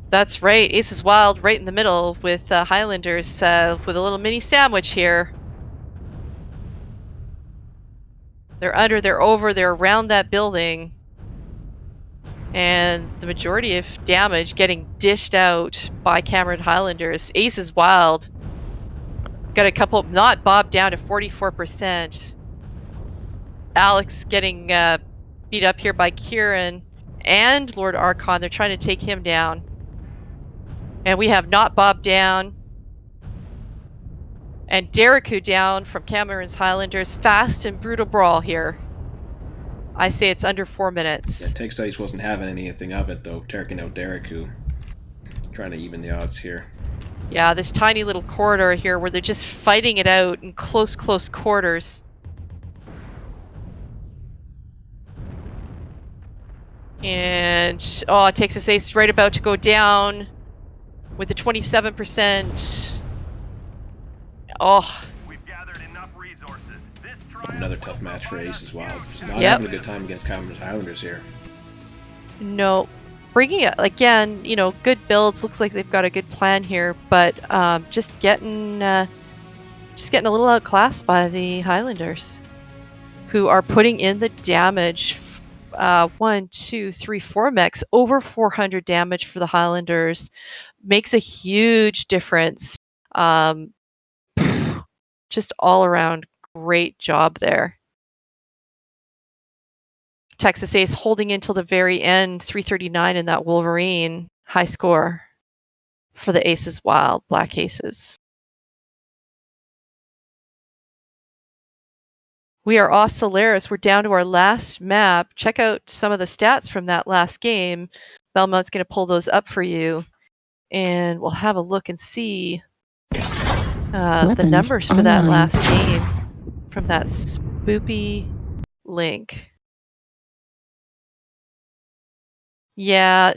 That's right, Aces Wild right in the middle with Highlanders with a little mini sandwich here. They're under, they're over, they're around that building. And the majority of damage getting dished out by Cameron Highlanders. Aces Wild got a couple, Not Bob down to 44%. Alex getting beat up here by Kieran and Lord Archon. They're trying to take him down. And we have Not Bob down. And Dereku down from Cameron's Highlanders. Fast and brutal brawl here. I say it's under 4 minutes. Yeah, Take Sites wasn't having anything of it, though, taking out Dereku. Trying to even the odds here. Yeah, this tiny little corridor here where they're just fighting it out in close quarters. And, Texas Ace right about to go down with the 27%. We've gathered enough resources. Another tough match for Aces Wild. Just not having a good time against Cameron's Highlanders here. No. Bringing it, again, good builds. Looks like they've got a good plan here, but just getting a little outclassed by the Highlanders. who are putting in the damage. 1, 2, 3, 4 mechs, over 400 damage for the Highlanders. Makes a huge difference. Just all around great job there. Texas Ace holding until the very end, 339 in that Wolverine. High score for the Aces Wild, Black Aces. We are off Solaris. We're down to our last map. Check out some of the stats from that last game. Belmont's going to pull those up for you. And we'll have a look and see the numbers for that last game from that spoopy link. Yeah.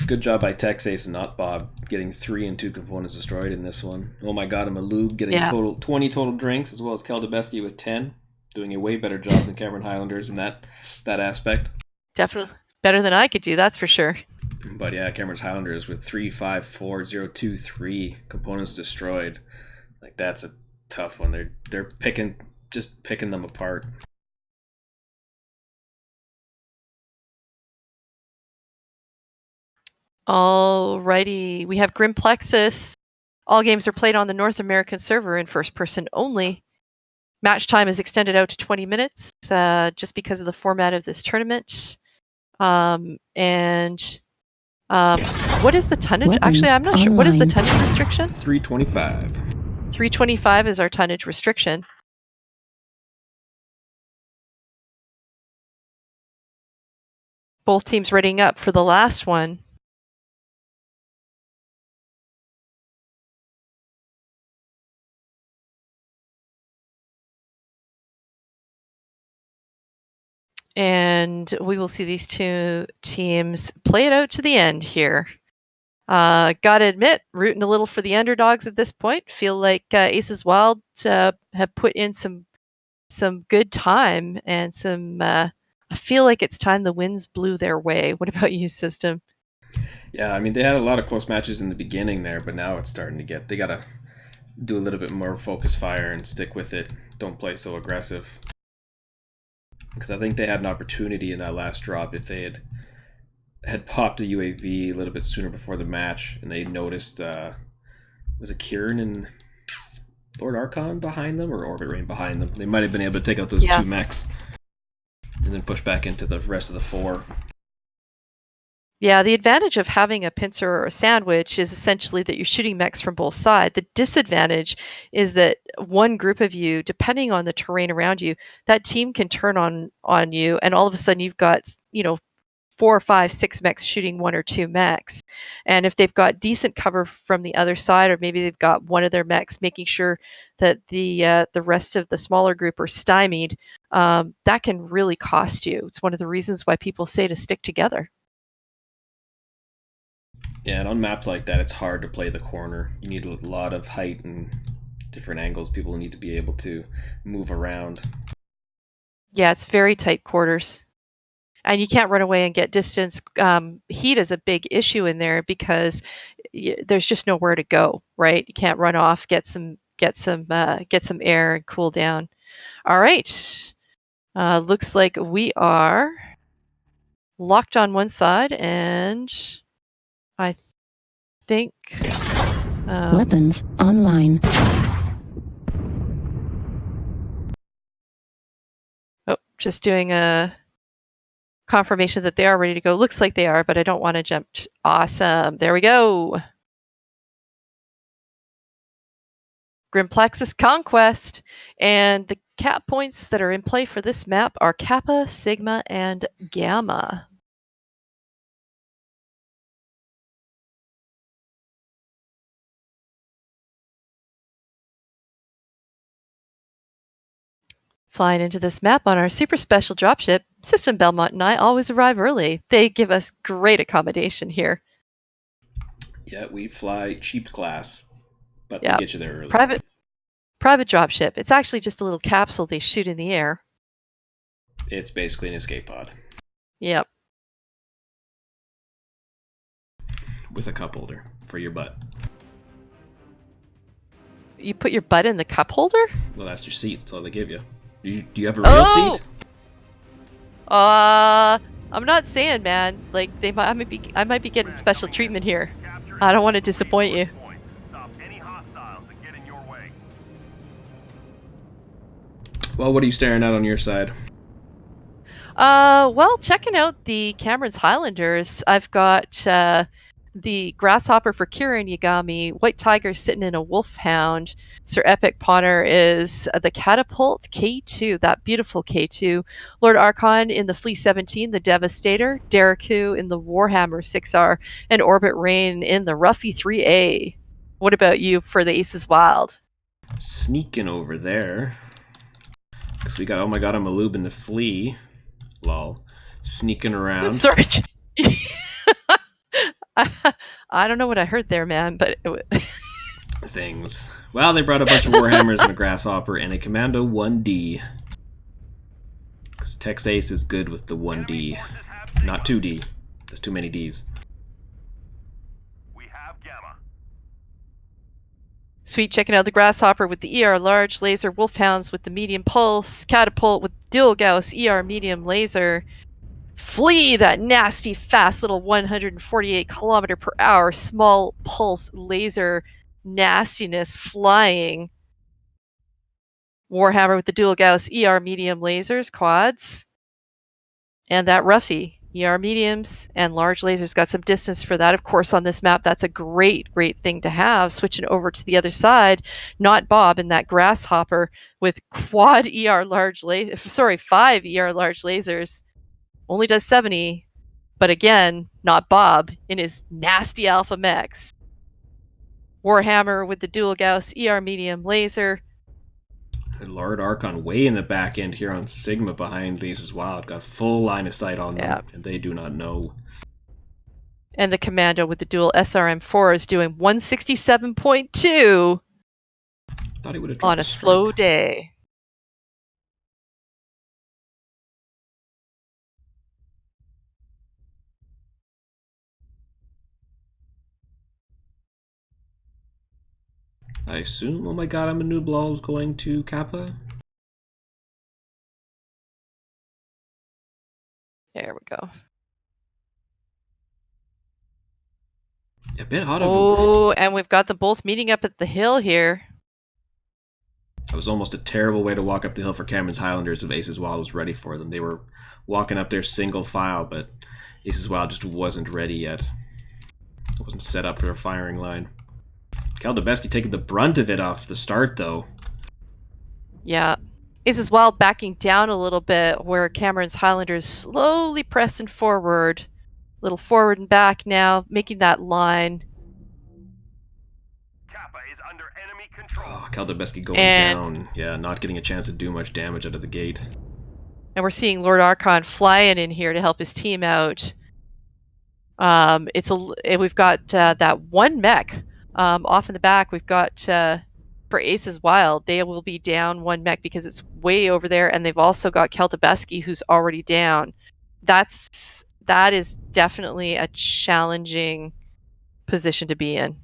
Good job by Tex Ace and not Bob getting 3 and 2 components destroyed in this one. Oh my god, I'm a lube getting 20 total drinks, as well as Keldebeski with 10. Doing a way better job than Cameron Highlanders in that aspect. Definitely better than I could do, that's for sure. But yeah, Cameron's Highlanders with 3, 5, 4, 0, 2, 3 components destroyed. Like, that's a tough one. They're picking them apart. Alrighty, we have Grim Plexus. All games are played on the North American server in first person only. Match time is extended out to 20 minutes just because of the format of this tournament. What is the tonnage? Actually, I'm not sure. What is the tonnage restriction? 325. 325 is our tonnage restriction. Both teams readying up for the last one. And we will see these two teams play it out to the end here. Gotta admit, rooting a little for the underdogs at this point. Feel like Aces Wild have put in some good time and some. I feel like it's time the winds blew their way. What about you, System? Yeah, I mean, they had a lot of close matches in the beginning there, but now it's starting to get. They gotta do a little bit more focus fire and stick with it. Don't play so aggressive. Because I think they had an opportunity in that last drop if they had popped a UAV a little bit sooner before the match, and they noticed was it Kieran and Lord Archon behind them, or Orbit Rain behind them. They might have been able to take out those 2 mechs and then push back into the rest of the 4. Yeah, the advantage of having a pincer or a sandwich is essentially that you're shooting mechs from both sides. The disadvantage is that one group of you, depending on the terrain around you, that team can turn on you, and all of a sudden you've got 4, 5, 6 mechs shooting 1 or 2 mechs. And if they've got decent cover from the other side, or maybe they've got one of their mechs making sure that the rest of the smaller group are stymied, that can really cost you. It's one of the reasons why people say to stick together. Yeah, and on maps like that, it's hard to play the corner. You need a lot of height and different angles. People need to be able to move around. Yeah, it's very tight quarters. And you can't run away and get distance. Heat is a big issue in there because there's just nowhere to go, right? You can't run off, get some air and cool down. All right. Looks like we are locked on one side, and I think weapons online. Oh, just doing a confirmation that they are ready to go. Looks like they are, but I don't want to jump. Awesome. There we go. Grimplexus Conquest. And the cap points that are in play for this map are Kappa, Sigma, and Gamma. Flying into this map on our super special dropship, System Belmont and I always arrive early. They give us great accommodation here. Yeah, we fly cheap class, but they get you there early. Private dropship. It's actually just a little capsule they shoot in the air. It's basically an escape pod. Yep. With a cup holder for your butt. You put your butt in the cup holder? Well, that's your seat. That's all they give you. Do you have a real seat? I'm not saying, man. Like I might be getting special treatment here. I don't want to disappoint you. Stop any hostiles that get in your way. Well, what are you staring at on your side? Well, checking out the Cameron's Highlanders, I've got the Grasshopper for Kieran Yagami, White Tiger sitting in a Wolfhound. Sir Epic Potter is the Catapult K2, that beautiful K2. Lord Archon in the Flea 17, the Devastator. Deriku in the Warhammer 6R, and Orbit Rain in the Ruffy 3A. What about you for the Aces Wild? Sneaking over there. Because we got, oh my god, I'm a Maloob in the Flea. Lol. Sneaking around. Sorry. I don't know what I heard there, man, but Things. Well, they brought a bunch of Warhammers and a Grasshopper and a Commando 1D. Because Tex Ace is good with the 1D. Not 2D. There's too many Ds. We have Gamma. Sweet, checking out the Grasshopper with the ER large laser, Wolfhounds with the medium pulse, Catapult with dual Gauss ER medium laser, Flea, that nasty fast little 148 kilometer per hour small pulse laser nastiness flying, Warhammer with the dual Gauss ER medium lasers, quads, and that Ruffy. ER mediums and large lasers, got some distance for that. Of course, on this map, that's a great thing to have. Switching over to the other side, not Bob in that Grasshopper with quad ER large 5 ER large lasers. Only does 70, but again, not Bob in his nasty Alpha Mechs. Warhammer with the dual Gauss ER medium laser. And Lord Archon way in the back end here on Sigma behind Aces Wild. Got full line of sight on them, and they do not know. And the Commando with the dual SRM4 is doing 167.2 Thought he would have on a slow day. I assume, oh my god, I'm a noob lol's going to Kappa. There we go. A bit hot. Oh, and we've got them both meeting up at the hill here. It was almost a terrible way to walk up the hill for Cameron's Highlanders if Aces Wild was ready for them. They were walking up there single file, but Aces Wild just wasn't ready yet. It wasn't set up for a firing line. Kaldabeski taking the brunt of it off the start, though. Yeah. Aces Wild backing down a little bit, where Cameron's Highlanders slowly pressing forward. A little forward and back now, making that line. Kappa is under enemy control. Oh, Kaldabeski going down. Yeah, not getting a chance to do much damage out of the gate. And we're seeing Lord Archon flying in here to help his team out. We've got that one mech off in the back. We've got for Aces Wild, they will be down one mech because it's way over there, and they've also got Keltabeski who's already down. That is definitely a challenging position to be in.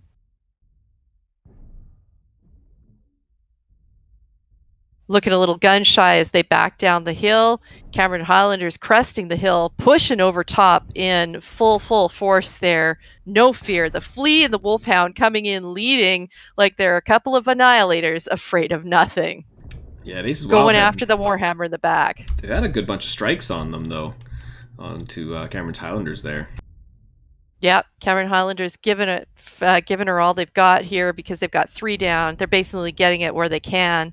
Looking a little gun shy as they back down the hill. Cameron Highlanders cresting the hill, pushing over top in full force there. No fear. The Flea and the Wolfhound coming in leading like they're a couple of annihilators afraid of nothing. Yeah, these going after the Warhammer in the back. They've had a good bunch of strikes on them, though. Onto Cameron's Highlanders there. Yep, Cameron Highlanders giving her all they've got here because they've got 3 down. They're basically getting it where they can.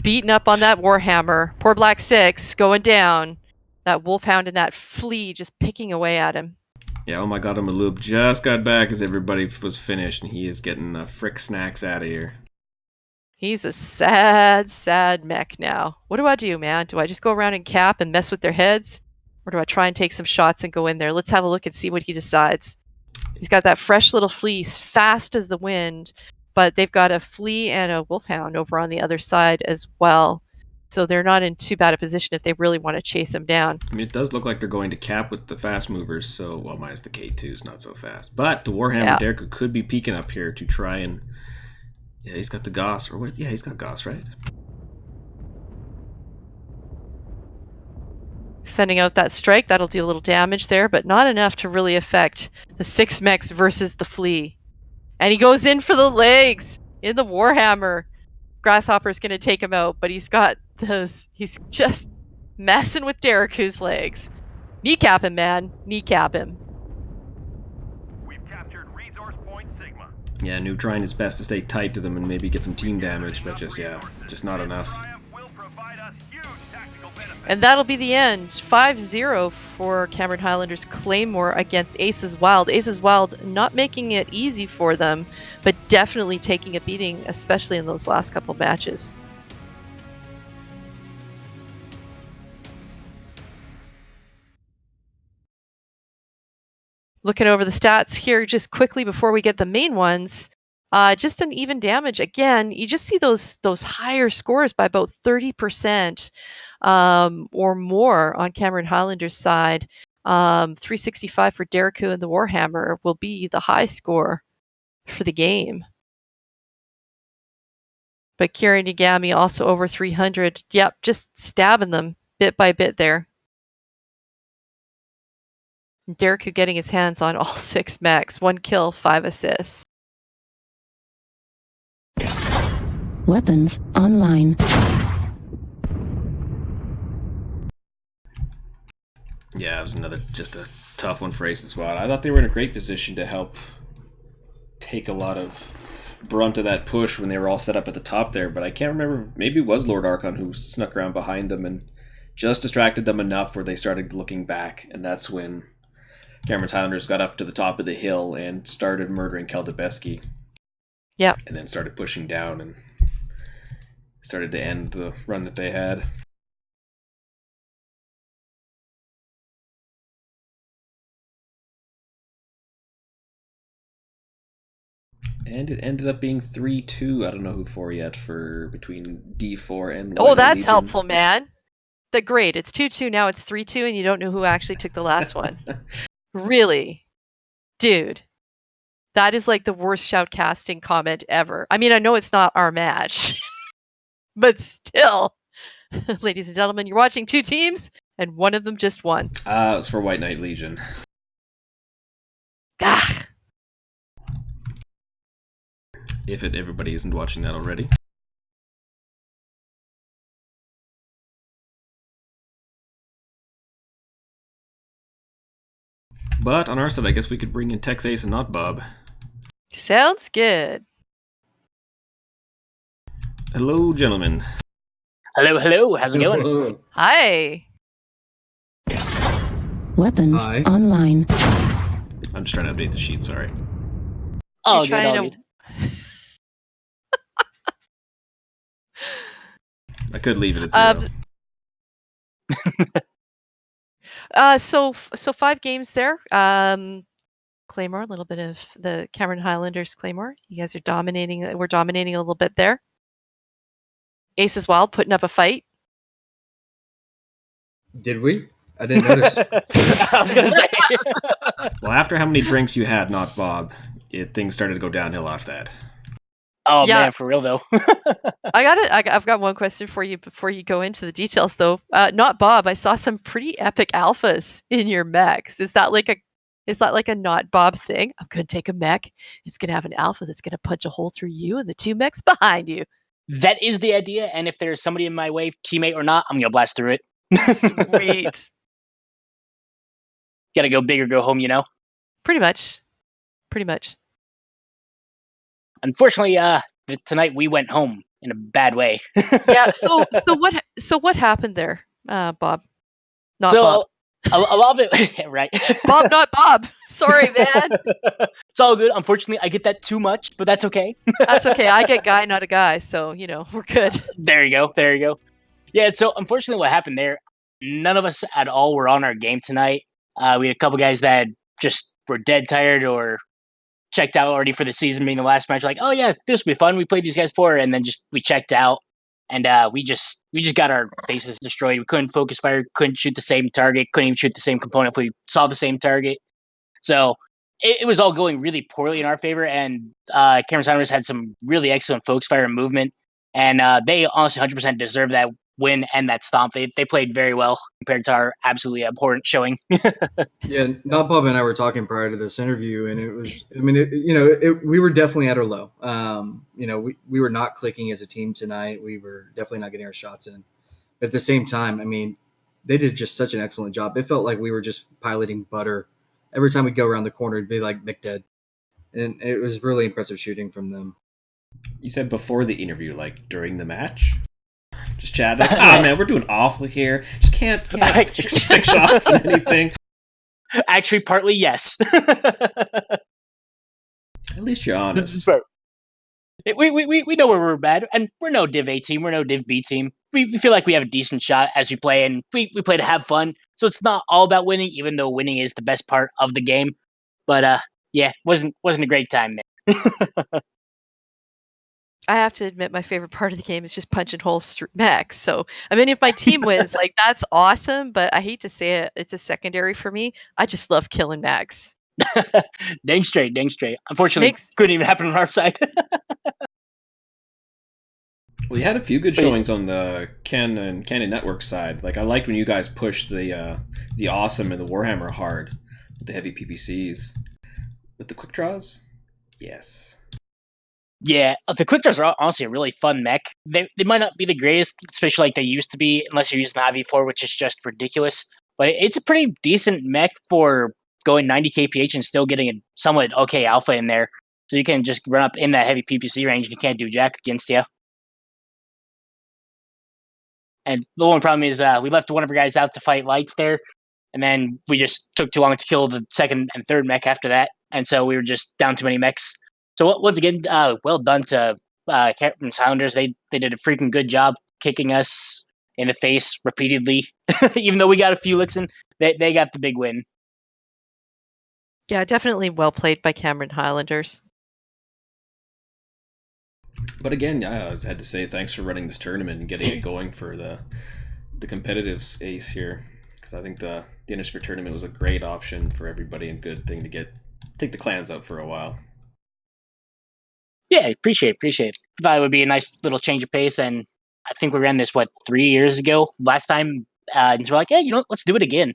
Beating up on that Warhammer. Poor Black 6 going down. That Wolfhound and that Flea just picking away at him. Yeah, oh my god, Maloob just got back as everybody was finished, and he is getting frick snacks out of here. He's a sad mech now. What do I do, man? Do I just go around and cap and mess with their heads? Or do I try and take some shots and go in there? Let's have a look and see what he decides. He's got that fresh little Fleece, fast as the wind, but they've got a Flea and a Wolfhound over on the other side as well. So they're not in too bad a position if they really want to chase him down. I mean, it does look like they're going to cap with the fast movers, so, well, minus the K2's not so fast. But the Warhammer Derek could be peeking up here to try and... Yeah, he's got the Goss, or what? Yeah, he's got Goss, right? Sending out that strike, that'll do a little damage there, but not enough to really affect the 6 mechs versus the Flea. And he goes in for the legs in the Warhammer. Grasshopper's going to take him out, but he's got those... He's just messing with Dereku's legs. Kneecap him, man. Kneecap him. We've captured resource point Sigma. Yeah, Noob trying his best to stay tight to them and maybe get some team damage, but just not enough. Triumph will provide us huge tactical benefits. And that'll be the end. 5-0 for Cameron Highlanders Claymore against Aces Wild. Aces Wild not making it easy for them, but definitely taking a beating, especially in those last couple matches. Looking over the stats here just quickly before we get the main ones. Just an even damage. Again, you just see those higher scores by about 30%. Or more on Cameron Highlander's side. 365 for Dereku and the Warhammer will be the high score for the game. But Kieran Yagami also over 300. Yep, just stabbing them bit by bit there. Dereku getting his hands on all 6 mechs. 1 kill, 5 assists. Weapons online. Yeah, it was just a tough one for Aces Wild. I thought they were in a great position to help take a lot of brunt of that push when they were all set up at the top there, but I can't remember. Maybe it was Lord Archon who snuck around behind them and just distracted them enough where they started looking back, and that's when Cameron Highlanders got up to the top of the hill and started murdering Keldebeski. Yep. And then started pushing down and started to end the run that they had. And it ended up being 3-2. I don't know who for yet for between D4 and... Oh, that's Legion. Helpful, man. The great. It's 2-2, now it's 3-2, and you don't know who actually took the last one. Really? Dude. That is like the worst shoutcasting comment ever. I mean, I know it's not our match. But still. Ladies and gentlemen, you're watching 2 teams, and one of them just won. It was for White Knight Legion. Ah. If everybody isn't watching that already. But on our side, I guess we could bring in Tex Ace and not Bob. Sounds good. Hello, gentlemen. Hello. How's it going? Hi. Weapons online. I'm just trying to update the sheet, sorry. Oh, good. I could leave it at 0. So 5 games there. Claymore, a little bit of the Cameron Highlanders Claymore. You guys are dominating. We're dominating a little bit there. Aces Wild putting up a fight. Did we? I didn't notice. I was going to say. Well, after how many drinks you had, not Bob, things started to go downhill off that. Oh, yeah. Man, for real, though. I've got one question for you before you go into the details, though. Not Bob. I saw some pretty epic alphas in your mechs. Is that like a not Bob thing? I'm going to take a mech. It's going to have an alpha that's going to punch a hole through you and the 2 mechs behind you. That is the idea. And if there's somebody in my way, teammate or not, I'm going to blast through it. Sweet. Got to go big or go home, you know? Pretty much. Unfortunately, tonight we went home in a bad way. Yeah. So what happened there, Bob? Not Bob. A lot of it, right? Bob, not Bob. Sorry, man. It's all good. Unfortunately, I get that too much, but that's okay. That's okay. I get guy, not a guy, so we're good. There you go. Yeah. So unfortunately, what happened there? None of us at all were on our game tonight. We had a couple guys that just were dead tired or checked out already for the season, being the last match. Like, oh yeah, this will be fun. We played these guys before, and then we checked out. and we just got our faces destroyed. We couldn't focus fire, couldn't shoot the same target, couldn't even shoot the same component if we saw the same target. So it was all going really poorly in our favor, and Cameron Sounders had some really excellent focus fire and movement, and they honestly 100% deserve that win and that stomp. They played very well compared to our absolutely abhorrent showing. Yeah, Not Bob and I were talking prior to this interview, and it was, I mean, we were definitely at our low. We were not clicking as a team tonight. We were definitely not getting our shots in. But at the same time, I mean, they did just such an excellent job. It felt like we were just piloting butter. Every time we go around the corner, it'd be like McDead. And it was really impressive shooting from them. You said before the interview, like during the match? Just chat like, oh man, we're doing awful here. Just can't expect shots and anything. Actually, partly yes. At least you're honest. We know where we're bad, and we're no Div A team, we're no Div B team. We feel like we have a decent shot as we play, and we play to have fun. So it's not all about winning, even though winning is the best part of the game. But yeah, wasn't a great time there. I have to admit, my favorite part of the game is just punching holes through mechs. So, I mean, if my team wins, like, that's awesome. But I hate to say it, it's a secondary for me. I just love killing mechs. Dang straight. Unfortunately, couldn't even happen on our side. We had a few good showings on the Canon Network side. Like, I liked when you guys pushed the Awesome and the Warhammer hard with the heavy PPCs. With the quick draws? Yes. Yeah, the quick draws are honestly a really fun mech. They might not be the greatest, especially like they used to be, unless you're using the IV4, which is just ridiculous. But it's a pretty decent mech for going 90 kph and still getting a somewhat okay alpha in there. So you can just run up in that heavy PPC range and you can't do jack against you. And the only problem is we left one of our guys out to fight lights there, and then we just took too long to kill the second and third mech after that. And so we were just down too many mechs. So once again, well done to Captain Sounders. They did a freaking good job kicking us in the face repeatedly. Even though we got a few licks in, they got the big win. Yeah, definitely well played by Cameron Highlanders. But again, I had to say thanks for running this tournament and getting it going for the competitive ace here. Because I think the Innisphere tournament was a great option for everybody and good thing to take the clans out for a while. Yeah, appreciate it. Thought it would be a nice little change of pace, and I think we ran this 3 years ago last time, and so we're like, yeah, let's do it again.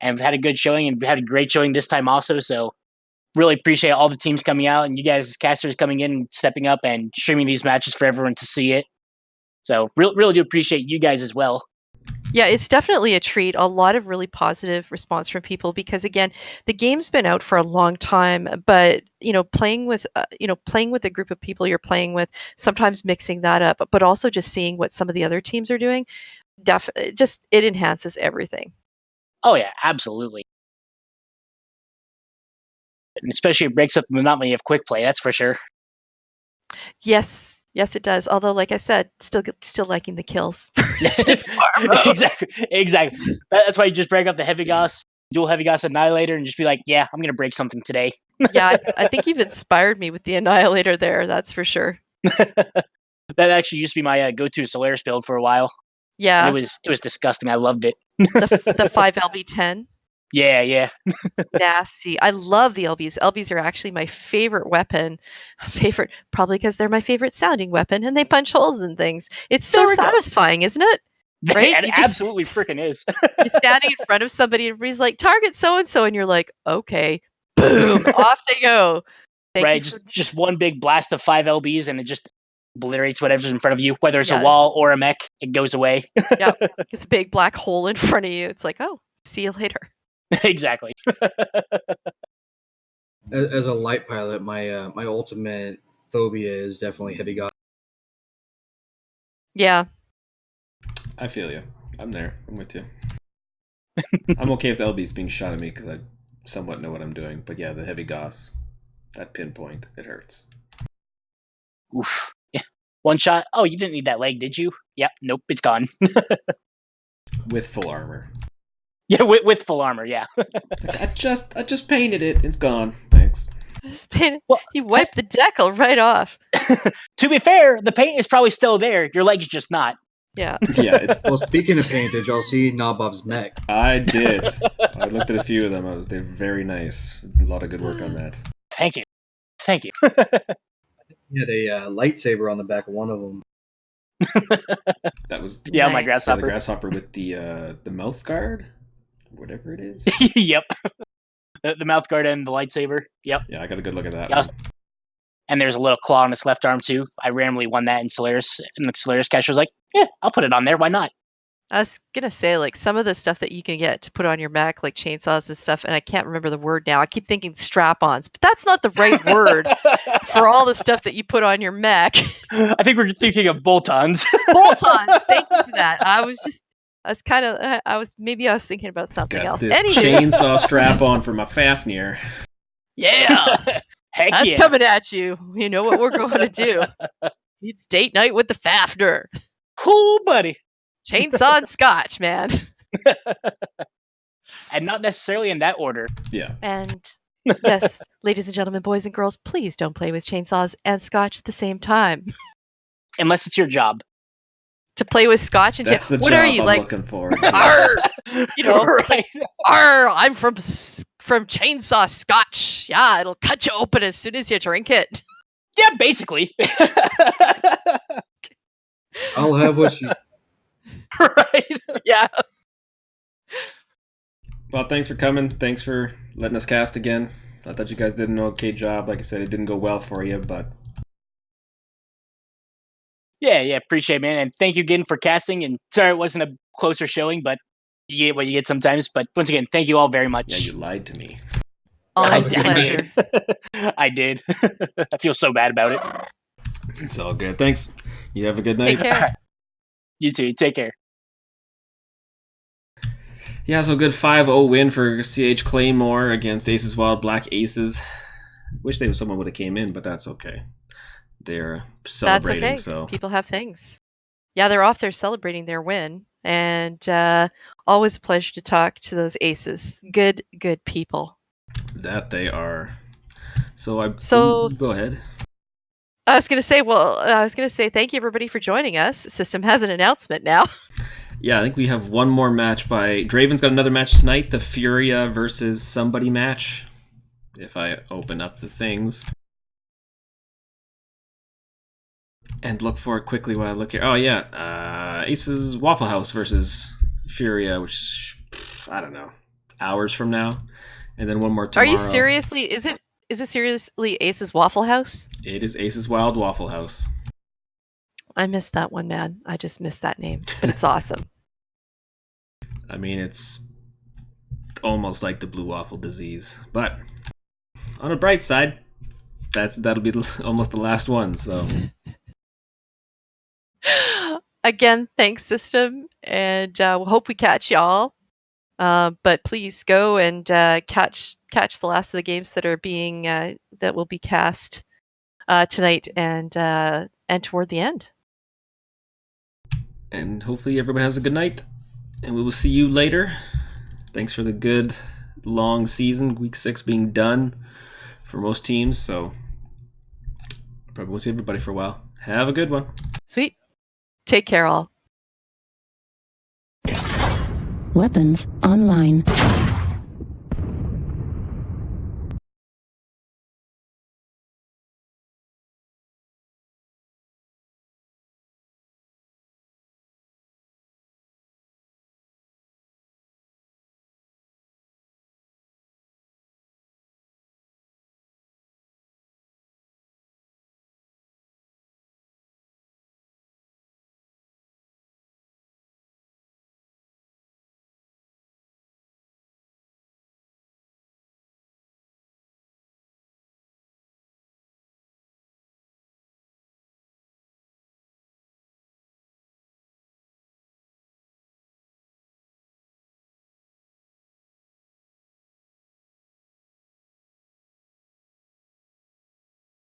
And we've had a good showing, and we had a great showing this time also. So really appreciate all the teams coming out, and you guys as casters coming in, stepping up, and streaming these matches for everyone to see it. So really do appreciate you guys as well. Yeah, it's definitely a treat. A lot of really positive response from people because, again, the game's been out for a long time, but playing with a group of people you're playing with, sometimes mixing that up, but also just seeing what some of the other teams are doing, it enhances everything. Oh yeah, absolutely, and especially it breaks up the monotony of quick play. That's for sure. Yes, it does. Although, like I said, still liking the kills first and foremost. Exactly. That's why you just break up the heavy Gauss, dual heavy Gauss Annihilator, and just be like, yeah, I'm going to break something today. Yeah, I think you've inspired me with the Annihilator there, that's for sure. That actually used to be my go-to Solaris build for a while. Yeah. And it was disgusting. I loved it. the 5LB10? Yeah. Nasty. I love the LBs. LBs are actually my favorite weapon. Probably because they're my favorite sounding weapon, and they punch holes in things. It's so satisfying, isn't it? Right? It absolutely freaking is. You're standing in front of somebody, and everybody's like, target so-and-so, and you're like, okay. Boom. Off they go. Just one big blast of 5 LBs, and it just obliterates whatever's in front of you, whether it's a wall or a mech, it goes away. Yeah. It's a big black hole in front of you. It's like, oh, see you later. Exactly. As a light pilot, my ultimate phobia is definitely heavy Gauss. Yeah. I feel you. I'm there. I'm with you. I'm okay with LBs being shot at me because I somewhat know what I'm doing. But yeah, the heavy Gauss, that pinpoint, it hurts. Oof. Yeah. One shot. Oh, you didn't need that leg, did you? Yep. Nope. It's gone. With full armor. Yeah, with full armor, yeah. I just painted it. It's gone. Thanks. Well, He wiped the decal right off. to be fair, the paint is probably still there. Your leg's just not. Yeah. Yeah, it's. Well, speaking of paint, did y'all see Nobob's mech? I did. I looked at a few of them. They're very nice. A lot of good work on that. Thank you. He had a lightsaber on the back of one of them. That was Yeah, my Nice. grasshopper. the grasshopper with the mouth guard, whatever it is. Yep. The mouth guard and the lightsaber. Yep. Yeah, I got a good look at that. Yeah, one. And there's a little claw on his left arm too. I randomly won that in Solaris, and the Solaris caster was like, "Yeah, I'll put it on there. Why not?" I was gonna say, like, some of the stuff that you can get to put on your mech, like chainsaws and stuff, and I can't remember the word now. I keep thinking strap-ons, but that's not the right word for all the stuff that you put on your mech. I think we're thinking of bolt-ons. Bolt-ons. Thank you for that. I was thinking about something Got else. this Anyway, chainsaw strap on for my Fafnir. yeah, Heck that's yeah. coming at you. You know what we're going to do? It's date night with the Fafnir. Cool, buddy. Chainsaw and scotch, man. And not necessarily in that order. Yeah. And yes, ladies and gentlemen, boys and girls, please don't play with chainsaws and scotch at the same time. Unless it's your job. To play with scotch and That's the what job are you I'm like? looking for. Arr, you know, Right. arr, I'm from chainsaw scotch. Yeah, it'll cut you open as soon as you drink it. Yeah, basically. I'll have what you. Right. Yeah. Well, thanks for coming. Thanks for letting us cast again. I thought you guys did an okay job. Like I said, it didn't go well for you, but Yeah, appreciate it, man. And thank you again for casting. And sorry it wasn't a closer showing, but you get what you get sometimes. But once again, thank you all very much. yeah, you lied to me. Always a I pleasure. did. I did. I feel so bad about it. It's all good. Thanks. You have a good night. Take care. You too. Take care. Yeah, so good 5-0 win for CH Claymore against Aces Wild Black Aces. Wish someone would have came in, but that's okay. They're That's celebrating, okay. so People have things. Yeah, they're off there celebrating their win. And always a pleasure to talk to those aces. Good people. that they are. So go ahead. I was going to say thank you everybody for joining us. System has an announcement now. Yeah, I think we have one more match by Draven's got another match tonight, the Furia versus somebody match. If I open up the things and look for it quickly while I look here. Oh yeah, Aces Waffle House versus Furia, which I don't know, hours from now, and then one more tomorrow. Are you seriously? Is it seriously Ace's Waffle House? It is Aces Wild Waffle House. I missed that one, man. I just missed that name, but it's awesome. I mean, it's almost like the blue waffle disease, but on a bright side, that'll be almost the last one. So Again, thanks, System, and we'll hope we catch y'all. But please go and catch the last of the games that are being that will be cast tonight and toward the end. and hopefully everyone has a good night, and we will see you later. Thanks for the good long season, week 6 being done for most teams, so probably won't see everybody for a while. Have a good one. Sweet. Take care, all. Weapons online.